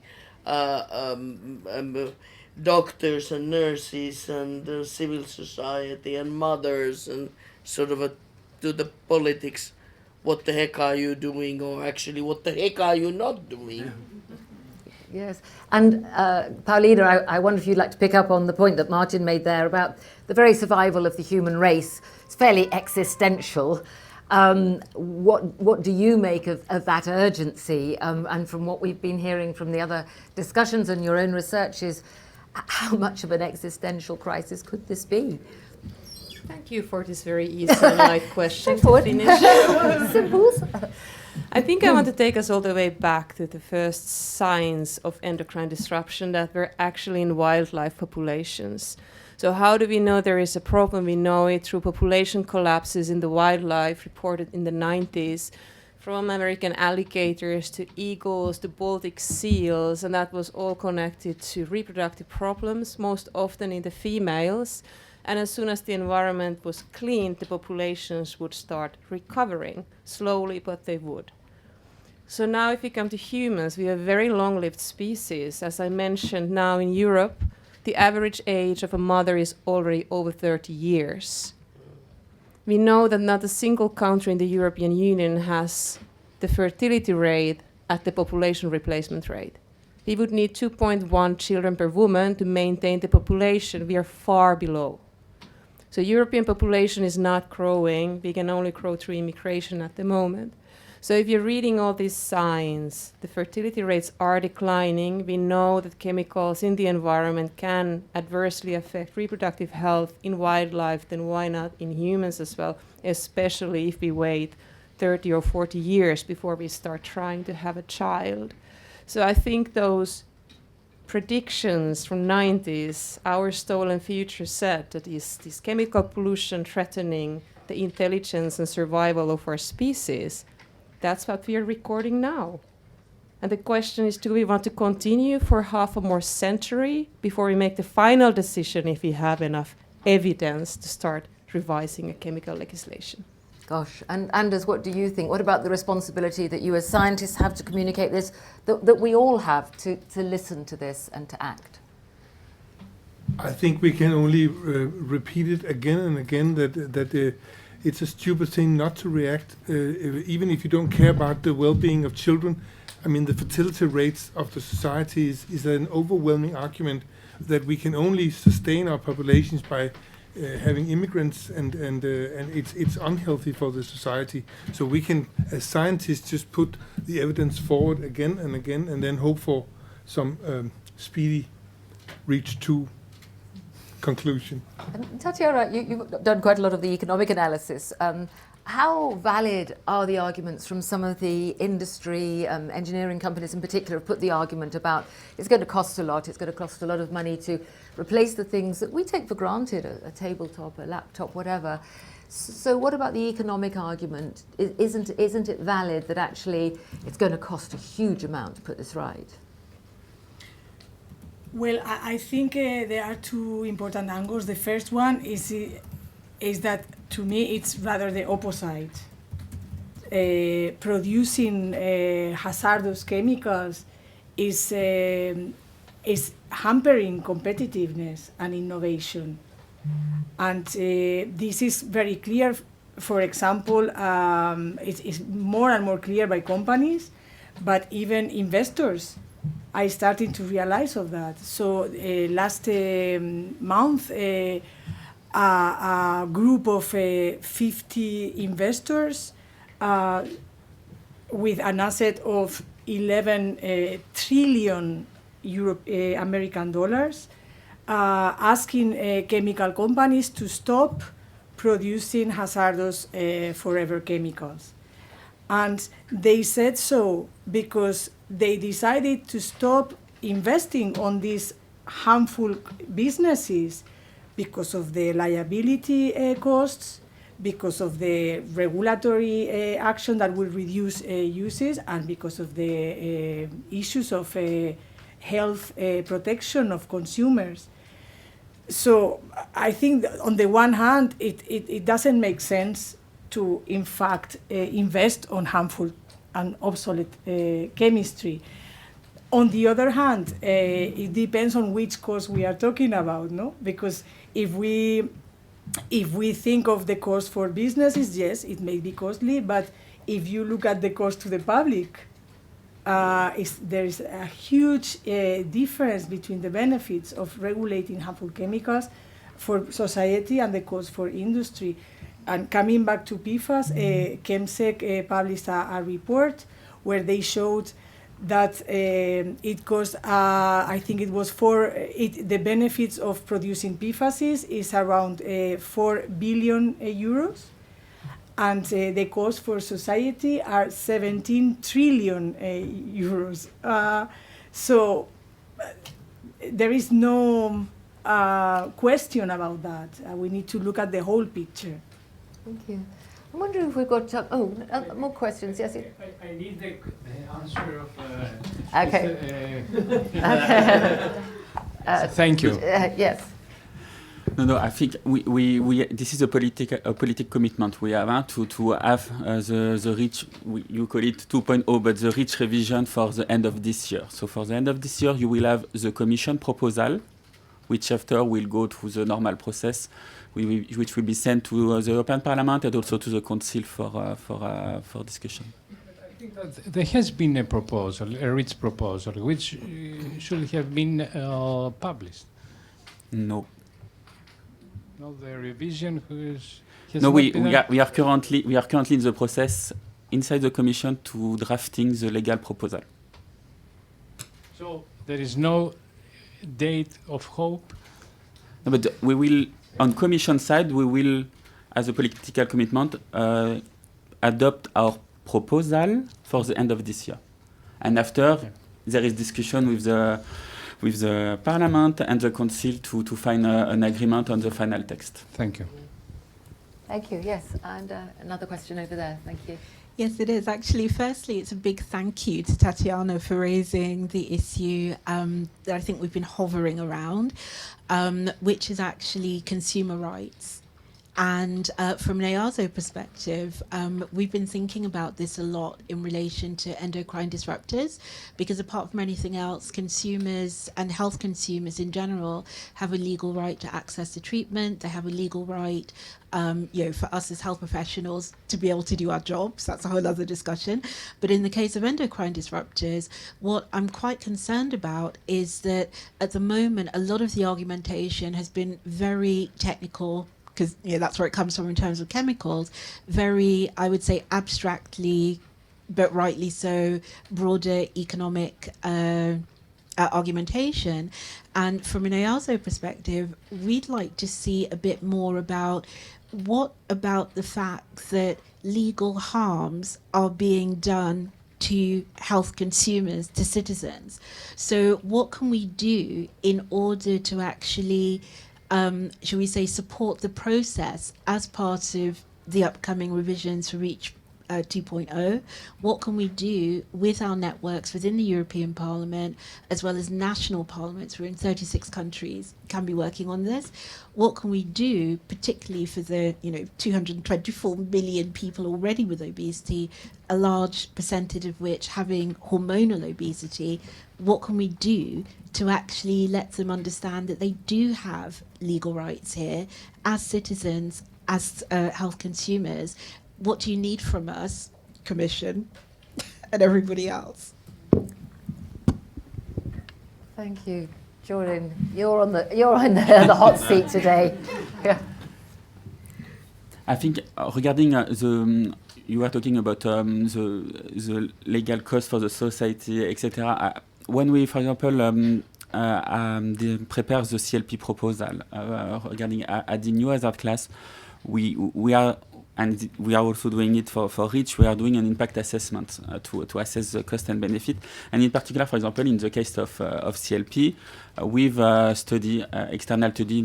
doctors and nurses and civil society and mothers and sort of to the politics. What the heck are you doing, or actually what the heck are you not doing? Yes, and Paulina, I wonder if you'd like to pick up on the point that Martin made there about the very survival of the human race. It's fairly existential. What do you make of that urgency? And from what we've been hearing from the other discussions and your own researches, how much of an existential crisis could this be? Thank you for this very easy and light question to finish. Simples. I think I want to take us all the way back to the first signs of endocrine disruption that were actually in wildlife populations. So how do we know there is a problem? We know it through population collapses in the wildlife reported in the 90s, from American alligators to eagles to Baltic seals, and that was all connected to reproductive problems, most often in the females. And as soon as the environment was cleaned, the populations would start recovering, slowly, but they would. So now if we come to humans, we have very long-lived species. As I mentioned, now in Europe, the average age of a mother is already over 30 years. We know that not a single country in the European Union has the fertility rate at the population replacement rate. We would need 2.1 children per woman to maintain the population. We are far below. So European population is not growing. We can only grow through immigration at the moment. So if you're reading all these signs, the fertility rates are declining. We know that chemicals in the environment can adversely affect reproductive health in wildlife, then why not in humans as well, especially if we wait 30 or 40 years before we start trying to have a child. So I think those predictions from 90s, our stolen future said that this chemical pollution threatening the intelligence and survival of our species, that's what we are recording now. And the question is, do we want to continue for half a more century before we make the final decision if we have enough evidence to start revising a chemical legislation? Gosh, and Anders, what do you think? What about the responsibility that you as scientists have to communicate this, that we all have to listen to this and to act? I think we can only repeat it again and again that it's a stupid thing not to react, even if you don't care about the well-being of children. I mean, the fertility rates of the society is an overwhelming argument that we can only sustain our populations by having immigrants, and it's unhealthy for the society. So we can, as scientists, just put the evidence forward again and again, and then hope for some speedy reach to conclusion. And Tatiana, you've done quite a lot of the economic analysis. How valid are the arguments from some of the industry, engineering companies in particular, have put the argument about it's going to cost a lot, it's going to cost a lot of money to replace the things that we take for granted, a tabletop, a laptop, whatever. So what about the economic argument? Isn't it valid that actually it's going to cost a huge amount to put this right? Well, I think there are two important angles. The first one is that, to me, it's rather the opposite. Producing hazardous chemicals is hampering competitiveness and innovation. And this is very clear. For example, it's more and more clear by companies, but even investors are starting to realize of that. So last month, a group of 50 investors with an asset of 11 trillion American dollars, asking chemical companies to stop producing hazardous forever chemicals. And they said so because they decided to stop investing on these harmful businesses because of the liability costs, because of the regulatory action that will reduce uses, and because of the issues of health protection of consumers. So I think that on the one hand, it doesn't make sense to, in fact, invest on harmful and obsolete chemistry. On the other hand, it depends on which cost we are talking about, no? Because if we think of the cost for businesses, yes, it may be costly, but if you look at the cost to the public, there is a huge difference between the benefits of regulating harmful chemicals for society and the cost for industry. And coming back to PFAS, ChemSec published a report where they showed that it cost, I think it was the benefits of producing PFAS is around 4 billion euros, and the cost for society are 17 trillion euros. So there is no question about that. We need to look at the whole picture. Thank you. I'm wondering if we've got more questions. Yes. I need the answer of. Okay. Thank you. Yes. No. I think we this is a political commitment we have to have the REACH. You call it 2.0, but the REACH revision for the end of this year. So for the end of this year, you will have the Commission proposal, which after will go through the normal process, which will be sent to the European Parliament and also to the Council for discussion. I think that there has been a proposal, a REACH proposal, which should have been published. No. No, the revision has no, not been done? we are currently in the process inside the Commission to drafting the legal proposal. So there is no date of hope? No, but we will, on Commission side, we will, as a political commitment, adopt our proposal for the end of this year. And after, there is discussion with the Parliament and the Council to find an agreement on the final text. Thank you. Thank you. Yes, and another question over there. Thank you. Yes, it is. Actually, firstly, it's a big thank you to Tatiana for raising the issue that I think we've been hovering around, which is actually consumer rights. And from an EASO perspective, we've been thinking about this a lot in relation to endocrine disruptors, because apart from anything else, consumers and health consumers in general have a legal right to access to treatment. They have a legal right, for us as health professionals to be able to do our jobs. That's a whole other discussion. But in the case of endocrine disruptors, what I'm quite concerned about is that at the moment, a lot of the argumentation has been very technical, because that's where it comes from in terms of chemicals, very, I would say, abstractly, but rightly so, broader economic argumentation. And from an EASO perspective, we'd like to see a bit more about what about the fact that legal harms are being done to health consumers, to citizens. So what can we do in order to actually shall we say, support the process as part of the upcoming revisions for REACH 2.0? What can we do with our networks within the European Parliament, as well as national parliaments? We're in 36 countries, can be working on this. What can we do, particularly for the 224 million people already with obesity, a large percentage of which having hormonal obesity? What can we do to actually let them understand that they do have legal rights here as citizens, as health consumers? What do you need from us, Commission, and everybody else? Thank you, Jordan. You're on the hot seat today. Yeah. I think regarding you were talking about the legal cost for the society, etc. When we, for example, prepare the CLP proposal regarding adding new hazard class, we are, and we are also doing it for REACH, we are doing an impact assessment to assess the cost and benefit. And in particular, for example, in the case of CLP, with a study, external study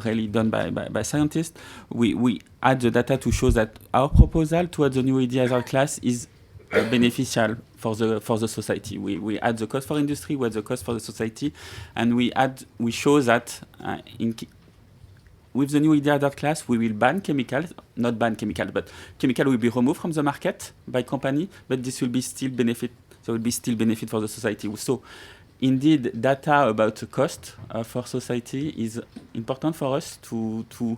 really done by scientists, we add the data to show that our proposal to add the new ED hazard class is beneficial for the society. We add the cost for industry, we add the cost for the society, and we show that with the new ED hazard class, we will ban chemicals, not ban chemicals, but chemical will be removed from the market by company, but this will be still benefit. There will be still benefit for the society. So, indeed, data about the cost for society is important for us to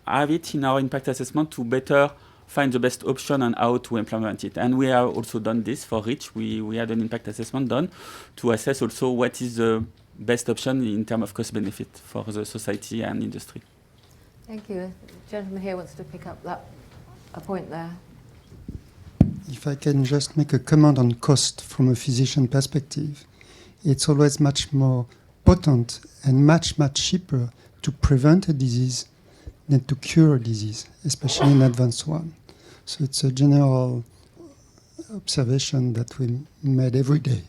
have it in our impact assessment to better find the best option on how to implement it. And we have also done this for REACH. We had an impact assessment done to assess also what is the best option in terms of cost benefit for the society and industry. Thank you. The gentleman here wants to pick up a point there. If I can just make a comment on cost from a physician perspective, it's always much more potent and much cheaper to prevent a disease than to cure a disease, especially an advanced one. So it's a general observation that we made every day.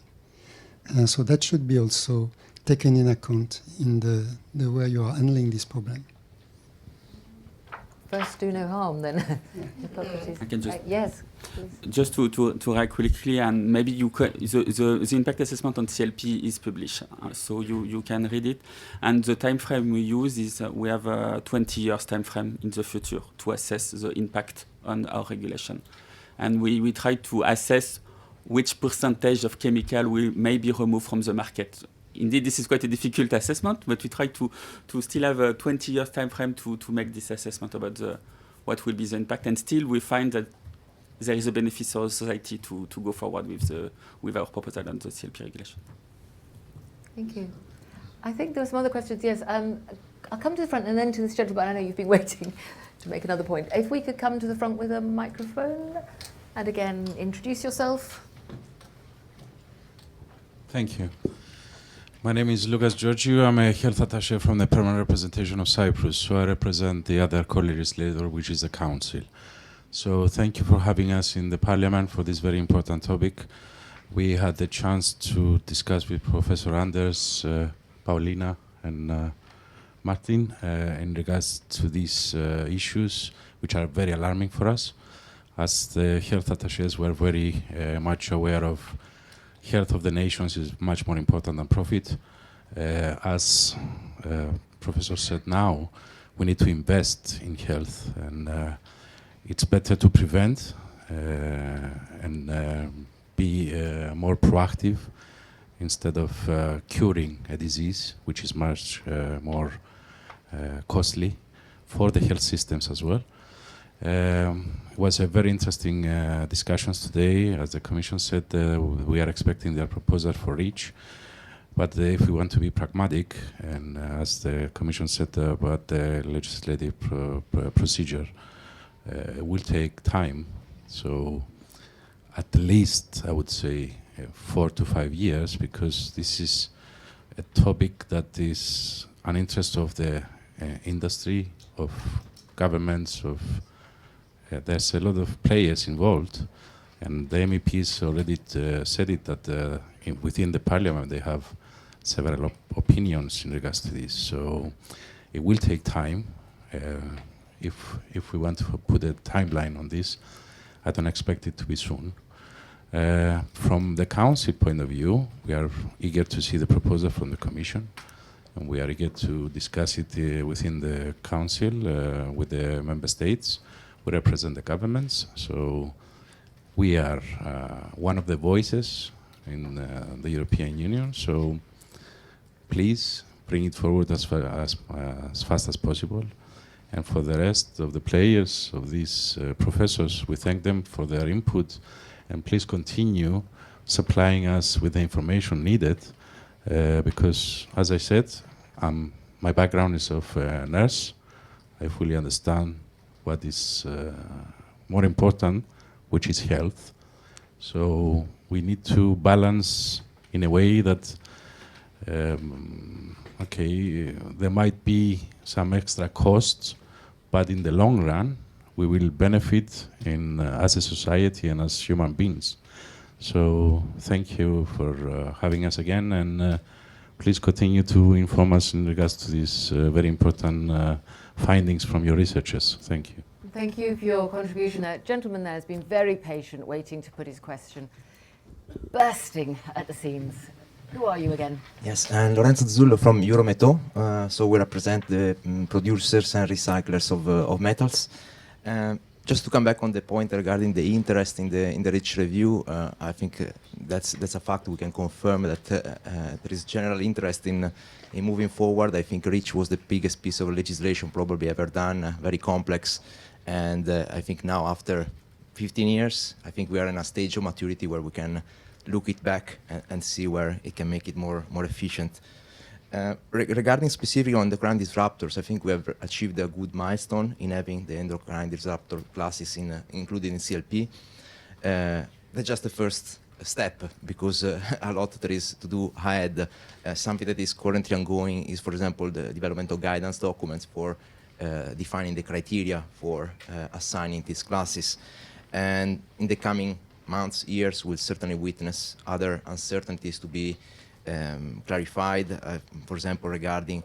So that should be also taken in account in the way you are handling this problem. First, do no harm, then. I can just yes, please. Just to write quickly, and maybe you could, the impact assessment on CLP is published, so you can read it. And the time frame we use is we have a 20 years time frame in the future to assess the impact on our regulation, and we try to assess which percentage of chemical may be removed from the market. Indeed, this is quite a difficult assessment, but we try to still have a 20 years time frame to make this assessment about what will be the impact, and still we find that there is a benefit for society to go forward with our proposal on the CLP regulation. Thank you. I think there were some other questions. Yes, I'll come to the front and then to this gentleman. I know you've been waiting to make another point. If we could come to the front with a microphone, and again, introduce yourself. Thank you. My name is Lucas Georgiou. I'm a health attaché from the permanent representation of Cyprus, so I represent the other co-legislator, which is the council. So thank you for having us in the parliament for this very important topic. We had the chance to discuss with Professor Anders, Paulina, and Martin in regards to these issues, which are very alarming for us. As the health attachés, we're very much aware of health of the nations is much more important than profit. As Professor said now, we need to invest in health, and it's better to prevent and be more proactive instead of curing a disease, which is much more costly for the health systems as well. It was a very interesting discussions today. As the Commission said, we are expecting their proposal for REACH. But if we want to be pragmatic, and as the Commission said about the legislative procedure, it will take time. So at least, I would say, 4 to 5 years, because this is a topic that is an interest of the industry, of governments, of there's a lot of players involved, and the MEPs already said it that within the parliament they have several opinions in regards to this. So it will take time. If we want to put a timeline on this, I don't expect it to be soon. From the council point of view, we are eager to see the proposal from the Commission, and we are eager to discuss it within the council with the member states. We represent the governments, so we are one of the voices in the European Union. So please bring it forward as fast as possible. And for the rest of the players, of these professors, we thank them for their input. And please continue supplying us with the information needed, because, as I said, my background is of a nurse. I fully understand what is more important, which is health. So we need to balance in a way that, there might be some extra costs, but in the long run, we will benefit as a society and as human beings. So thank you for having us again, and please continue to inform us in regards to these very important findings from your researchers. Thank you. Thank you for your contribution. That gentleman there has been very patient, waiting to put his question, bursting at the seams. Who are you again? Yes, I'm Lorenzo Zullo from Eurometaux. So we represent the producers and recyclers of metals. Just to come back on the point regarding the interest in the REACH review, I think that's a fact we can confirm that there is general interest in moving forward. I think REACH was the biggest piece of legislation probably ever done, very complex, and I think now after 15 years, I think we are in a stage of maturity where we can look it back and see where it can make it more efficient. Regarding specifically on endocrine disruptors, I think we have achieved a good milestone in having the endocrine disruptor classes included in CLP. That's just the first step, because a lot there is to do ahead. Something that is currently ongoing is, for example, the development of guidance documents for defining the criteria for assigning these classes. And in the coming months, years, we'll certainly witness other uncertainties to be clarified. For example, regarding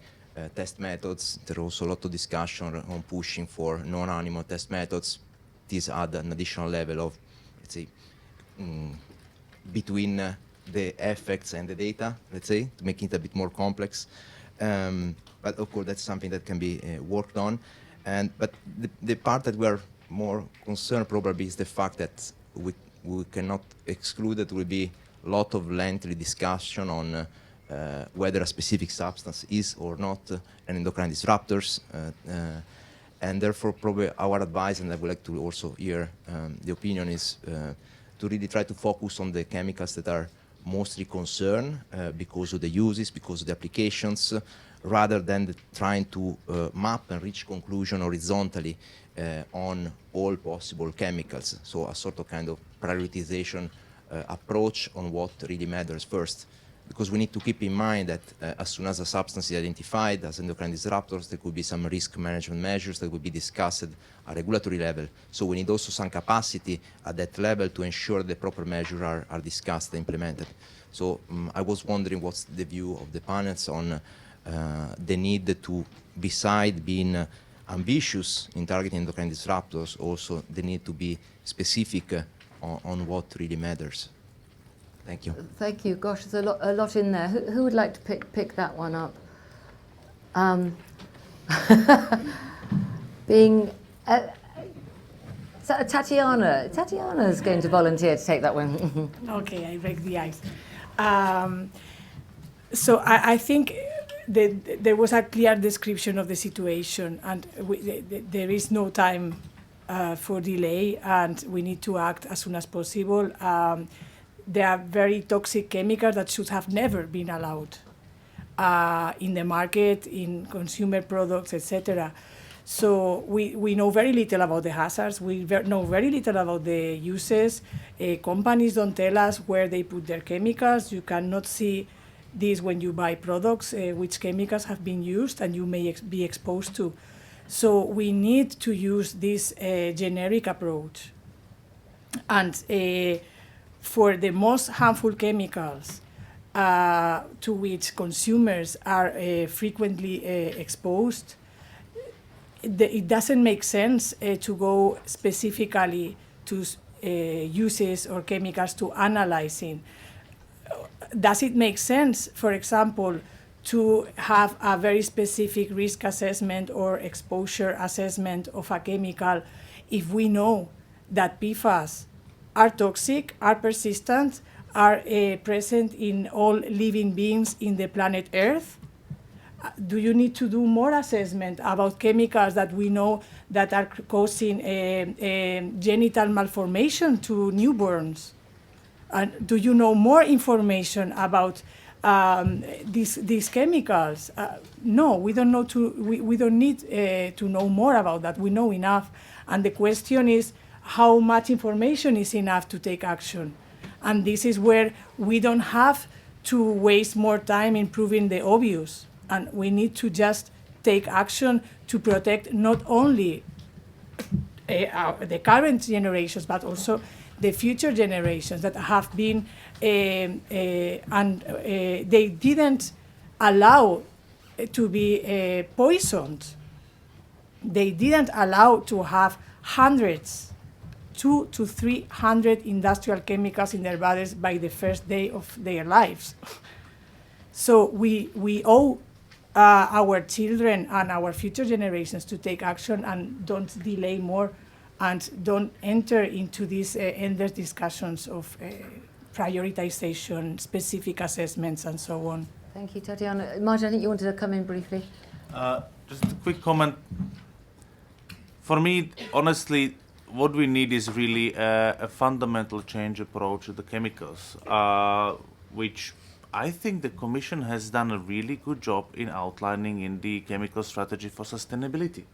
test methods, there are also a lot of discussion on pushing for non-animal test methods. These add an additional level of, let's say, between the effects and the data, let's say, to make it a bit more complex. But of course, that's something that can be worked on. But the part that we are more concerned probably is the fact that we cannot exclude that there will be a lot of lengthy discussion on whether a specific substance is or not an endocrine disruptors. And therefore, probably our advice, and I would like to also hear the opinion, is to really try to focus on the chemicals that are mostly concerned because of the uses, because of the applications, rather than trying to map and reach conclusion horizontally on all possible chemicals. So a sort of kind of prioritization approach on what really matters first. Because we need to keep in mind that as soon as a substance is identified as endocrine disruptors, there could be some risk management measures that will be discussed at a regulatory level. So we need also some capacity at that level to ensure the proper measures are discussed and implemented. So I was wondering what's the view of the panels on the need to, beside being ambitious in targeting endocrine disruptors, also the need to be specific on what really matters. Thank you. Thank you. Gosh, there's a lot in there. Who would like to pick that one up? Tatiana. Tatiana is going to volunteer to take that one. Okay, I break the ice. So I think there was a clear description of the situation, and there is no time for delay, and we need to act as soon as possible. There are very toxic chemicals that should have never been allowed in the market, in consumer products, etc. So we know very little about the hazards. We know very little about the uses. Companies don't tell us where they put their chemicals. You cannot see this when you buy products, which chemicals have been used and you may be exposed to. So we need to use this generic approach. And for the most harmful chemicals to which consumers are frequently exposed, it doesn't make sense to go specifically to uses or chemicals to analyzing. Does it make sense, for example, to have a very specific risk assessment or exposure assessment of a chemical if we know that PFAS are toxic, are persistent, are present in all living beings in the planet Earth? Do you need to do more assessment about chemicals that we know that are causing genital malformation to newborns? Do you know more information about these chemicals? No, we don't know. We don't need to know more about that. We know enough. And the question is, how much information is enough to take action. And this is where we don't have to waste more time improving the obvious. And we need to just take action to protect not only the current generations, but also the future generations that have been, they didn't allow to be poisoned. They didn't allow to have hundreds, 200 to 300 industrial chemicals in their bodies by the first day of their lives. So we owe our children and our future generations to take action and don't delay more and don't enter into these endless discussions of prioritization, specific assessments, and so on. Thank you, Tatiana. Martin, I think you wanted to come in briefly. Just a quick comment. For me, honestly, what we need is really a fundamental change approach to the chemicals, which I think the Commission has done a really good job in outlining in the chemical strategy for sustainability.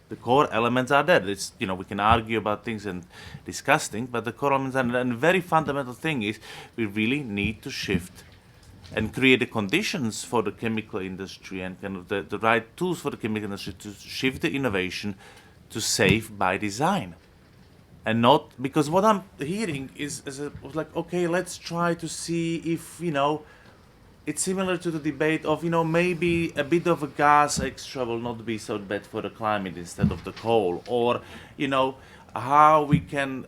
The core elements are there. It's, you know, we can argue about things and discuss things, but the core elements are there. And the very fundamental thing is we really need to shift and create the conditions for the chemical industry and kind of the right tools for the chemical industry to shift the innovation to safe by design. And not, because what I'm hearing is like, okay, let's try to see if, you know, it's similar to the debate of, you know, maybe a bit of a gas extra will not be so bad for the climate instead of the coal. Or, you know, how we can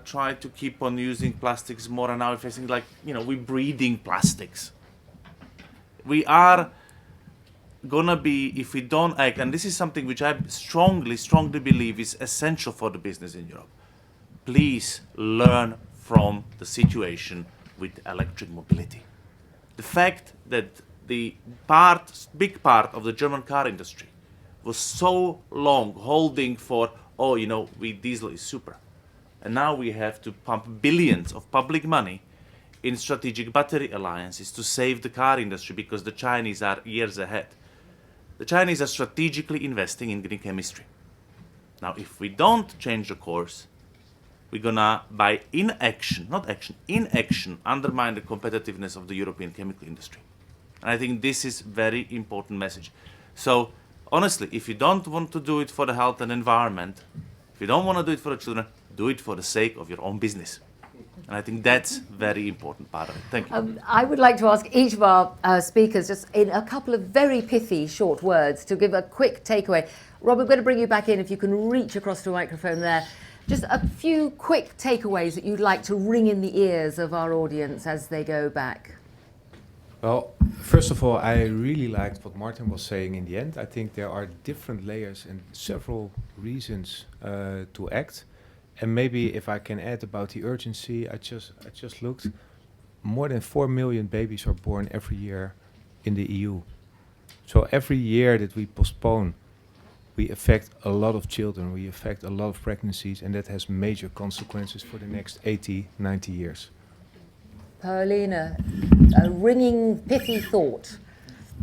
try to keep on using plastics more, and now we're facing, like, you know, we're breeding plastics. We are gonna be, if we don't act, and this is something which I strongly believe is essential for the business in Europe. Please learn from the situation with electric mobility. The fact that the big part of the German car industry was so long holding for, oh, you know, diesel is super. And now we have to pump billions of public money in strategic battery alliances to save the car industry because the Chinese are years ahead. The Chinese are strategically investing in green chemistry. Now, if we don't change the course, we're gonna, by inaction, undermine the competitiveness of the European chemical industry. And I think this is very important message. So, honestly, if you don't want to do it for the health and environment, if you don't want to do it for the children, do it for the sake of your own business. And I think that's very important part of it. Thank you. I would like to ask each of our speakers just in a couple of very pithy short words to give a quick takeaway. Rob, I'm going to bring you back in if you can reach across to the microphone there. Just a few quick takeaways that you'd like to ring in the ears of our audience as they go back. Well, first of all, I really liked what Martin was saying in the end. I think there are different layers and several reasons to act. And maybe if I can add about the urgency, I just looked. More than 4 million babies are born every year in the EU. So every year that we postpone, we affect a lot of children, we affect a lot of pregnancies, and that has major consequences for the next 80, 90 years. Paulina, a ringing, pithy thought.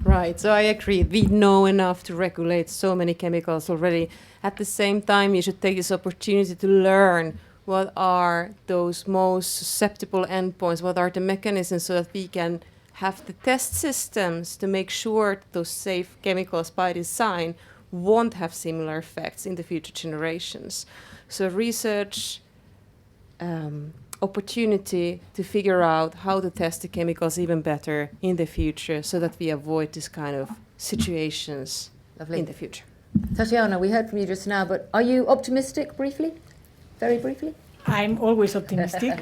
Right, so I agree. We know enough to regulate so many chemicals already. At the same time, you should take this opportunity to learn what are those most susceptible endpoints, what are the mechanisms, so that we can have the test systems to make sure that those safe chemicals by design won't have similar effects in the future generations. So research, opportunity to figure out how to test the chemicals even better in the future so that we avoid this kind of situations in the future. Tatiana, we heard from you just now, but are you optimistic briefly? Very briefly? I'm always optimistic.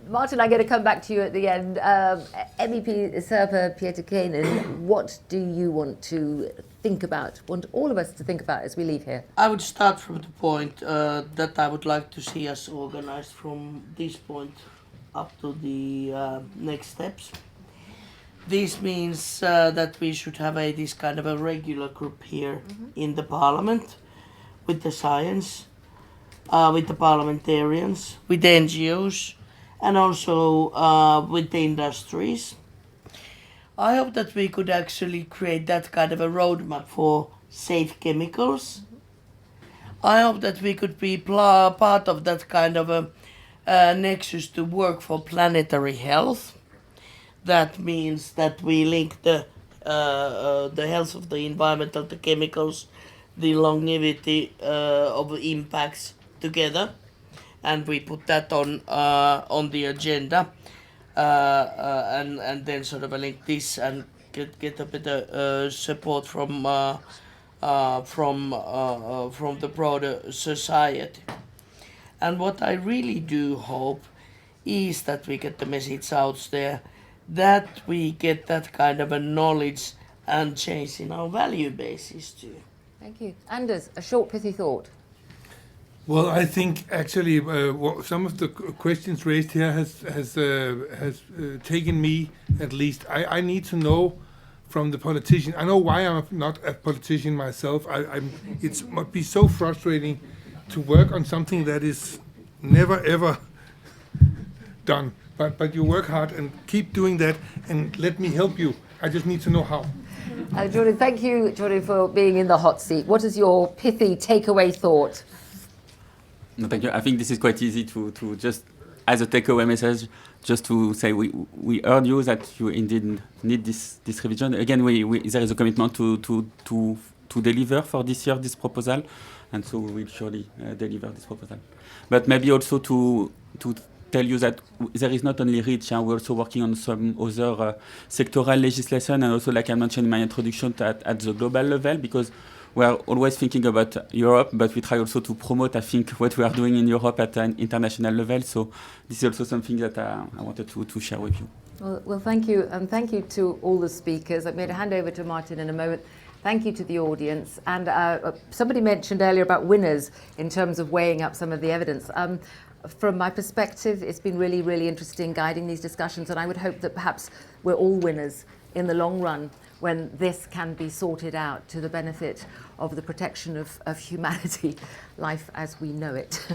Martin, I'm going to come back to you at the end. MEP Sirpa Pietikäinen, what do you want to think about, want all of us to think about as we leave here? I would start from the point that I would like to see us organized from this point up to the next steps. This means that we should have this kind of a regular group here in the parliament with the science, with the parliamentarians, with the NGOs, and also with the industries. I hope that we could actually create that kind of a roadmap for safe chemicals. I hope that we could be part of that kind of a nexus to work for planetary health. That means that we link the health of the environment, of the chemicals, the longevity of impacts together, and we put that on the agenda, and then sort of link this and get a better support from the broader society. And what I really do hope is that we get the message out there, that we get that kind of a knowledge and change in our value basis too. Thank you. Anders, a short pithy thought. Well, I think actually some of the questions raised here has taken me, at least. I need to know from the politician. I know why I'm not a politician myself. It must be so frustrating to work on something that is never ever done. But you work hard and keep doing that, and let me help you. I just need to know how. Jordan, thank you, Jordan, for being in the hot seat. What is your pithy takeaway thought? No, thank you. I think this is quite easy to just, as a takeaway message, just to say we heard you that you indeed need this revision. Again, there is a commitment to deliver for this year this proposal, and so we will surely deliver this proposal. But maybe also to tell you that there is not only REACH, we're also working on some other sectoral legislation, and also, like I mentioned in my introduction, at the global level, because we are always thinking about Europe, but we try also to promote, I think, what we are doing in Europe at an international level. So this is also something that I wanted to share with you. Well, thank you, and thank you to all the speakers. I'm going to hand over to Martin in a moment. Thank you to the audience. And somebody mentioned earlier about winners in terms of weighing up some of the evidence. From my perspective, it's been really, really interesting guiding these discussions, and I would hope that perhaps we're all winners in the long run when this can be sorted out to the benefit of the protection of humanity, life as we know it.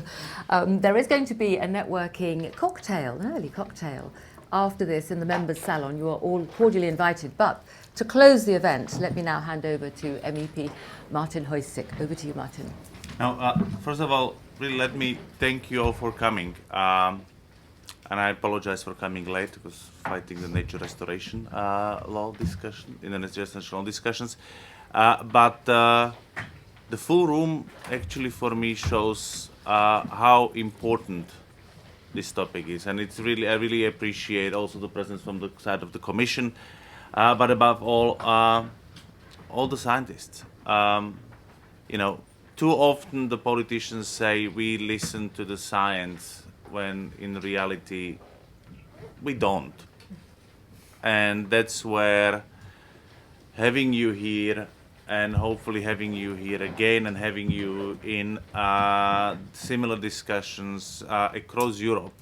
There is going to be a networking cocktail, an early cocktail, after this in the members' salon. You are all cordially invited. But to close the event, let me now hand over to MEP Martin Heusik. Over to you, Martin. Now, first of all, really let me thank you all for coming. And I apologize for coming late because fighting the nature restoration law discussion, in the nature restoration law discussions. But the full room actually for me shows how important this topic is, and it's really, I really appreciate also the presence from the side of the Commission, but above all the scientists. You know, too often the politicians say we listen to the science, when in reality we don't. And that's where having you here, and hopefully having you here again, and having you in similar discussions across Europe,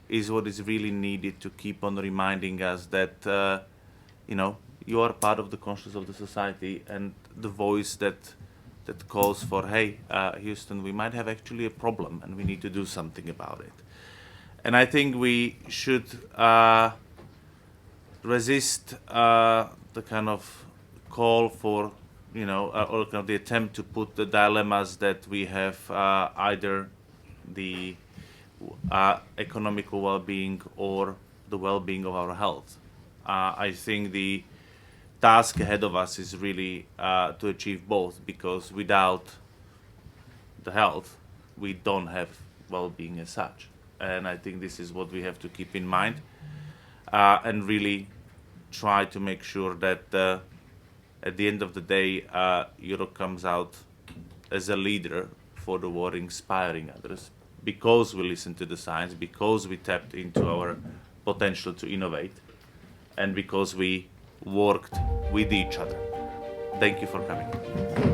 is what is really needed to keep on reminding us that you know, you are part of the consciousness of the society, and the voice that calls for, hey, Houston, we might have actually a problem and we need to do something about it. And I think we should resist the kind of call for, you know, or kind of the attempt to put the dilemmas that we have, either the economical well-being or the well-being of our health. I think the task ahead of us is really to achieve both, because without the health, we don't have well-being as such. And I think this is what we have to keep in mind, and really try to make sure that at the end of the day, Europe comes out as a leader for the war, inspiring others, because we listen to the science, because we tapped into our potential to innovate, and because we worked with each other. Thank you for coming.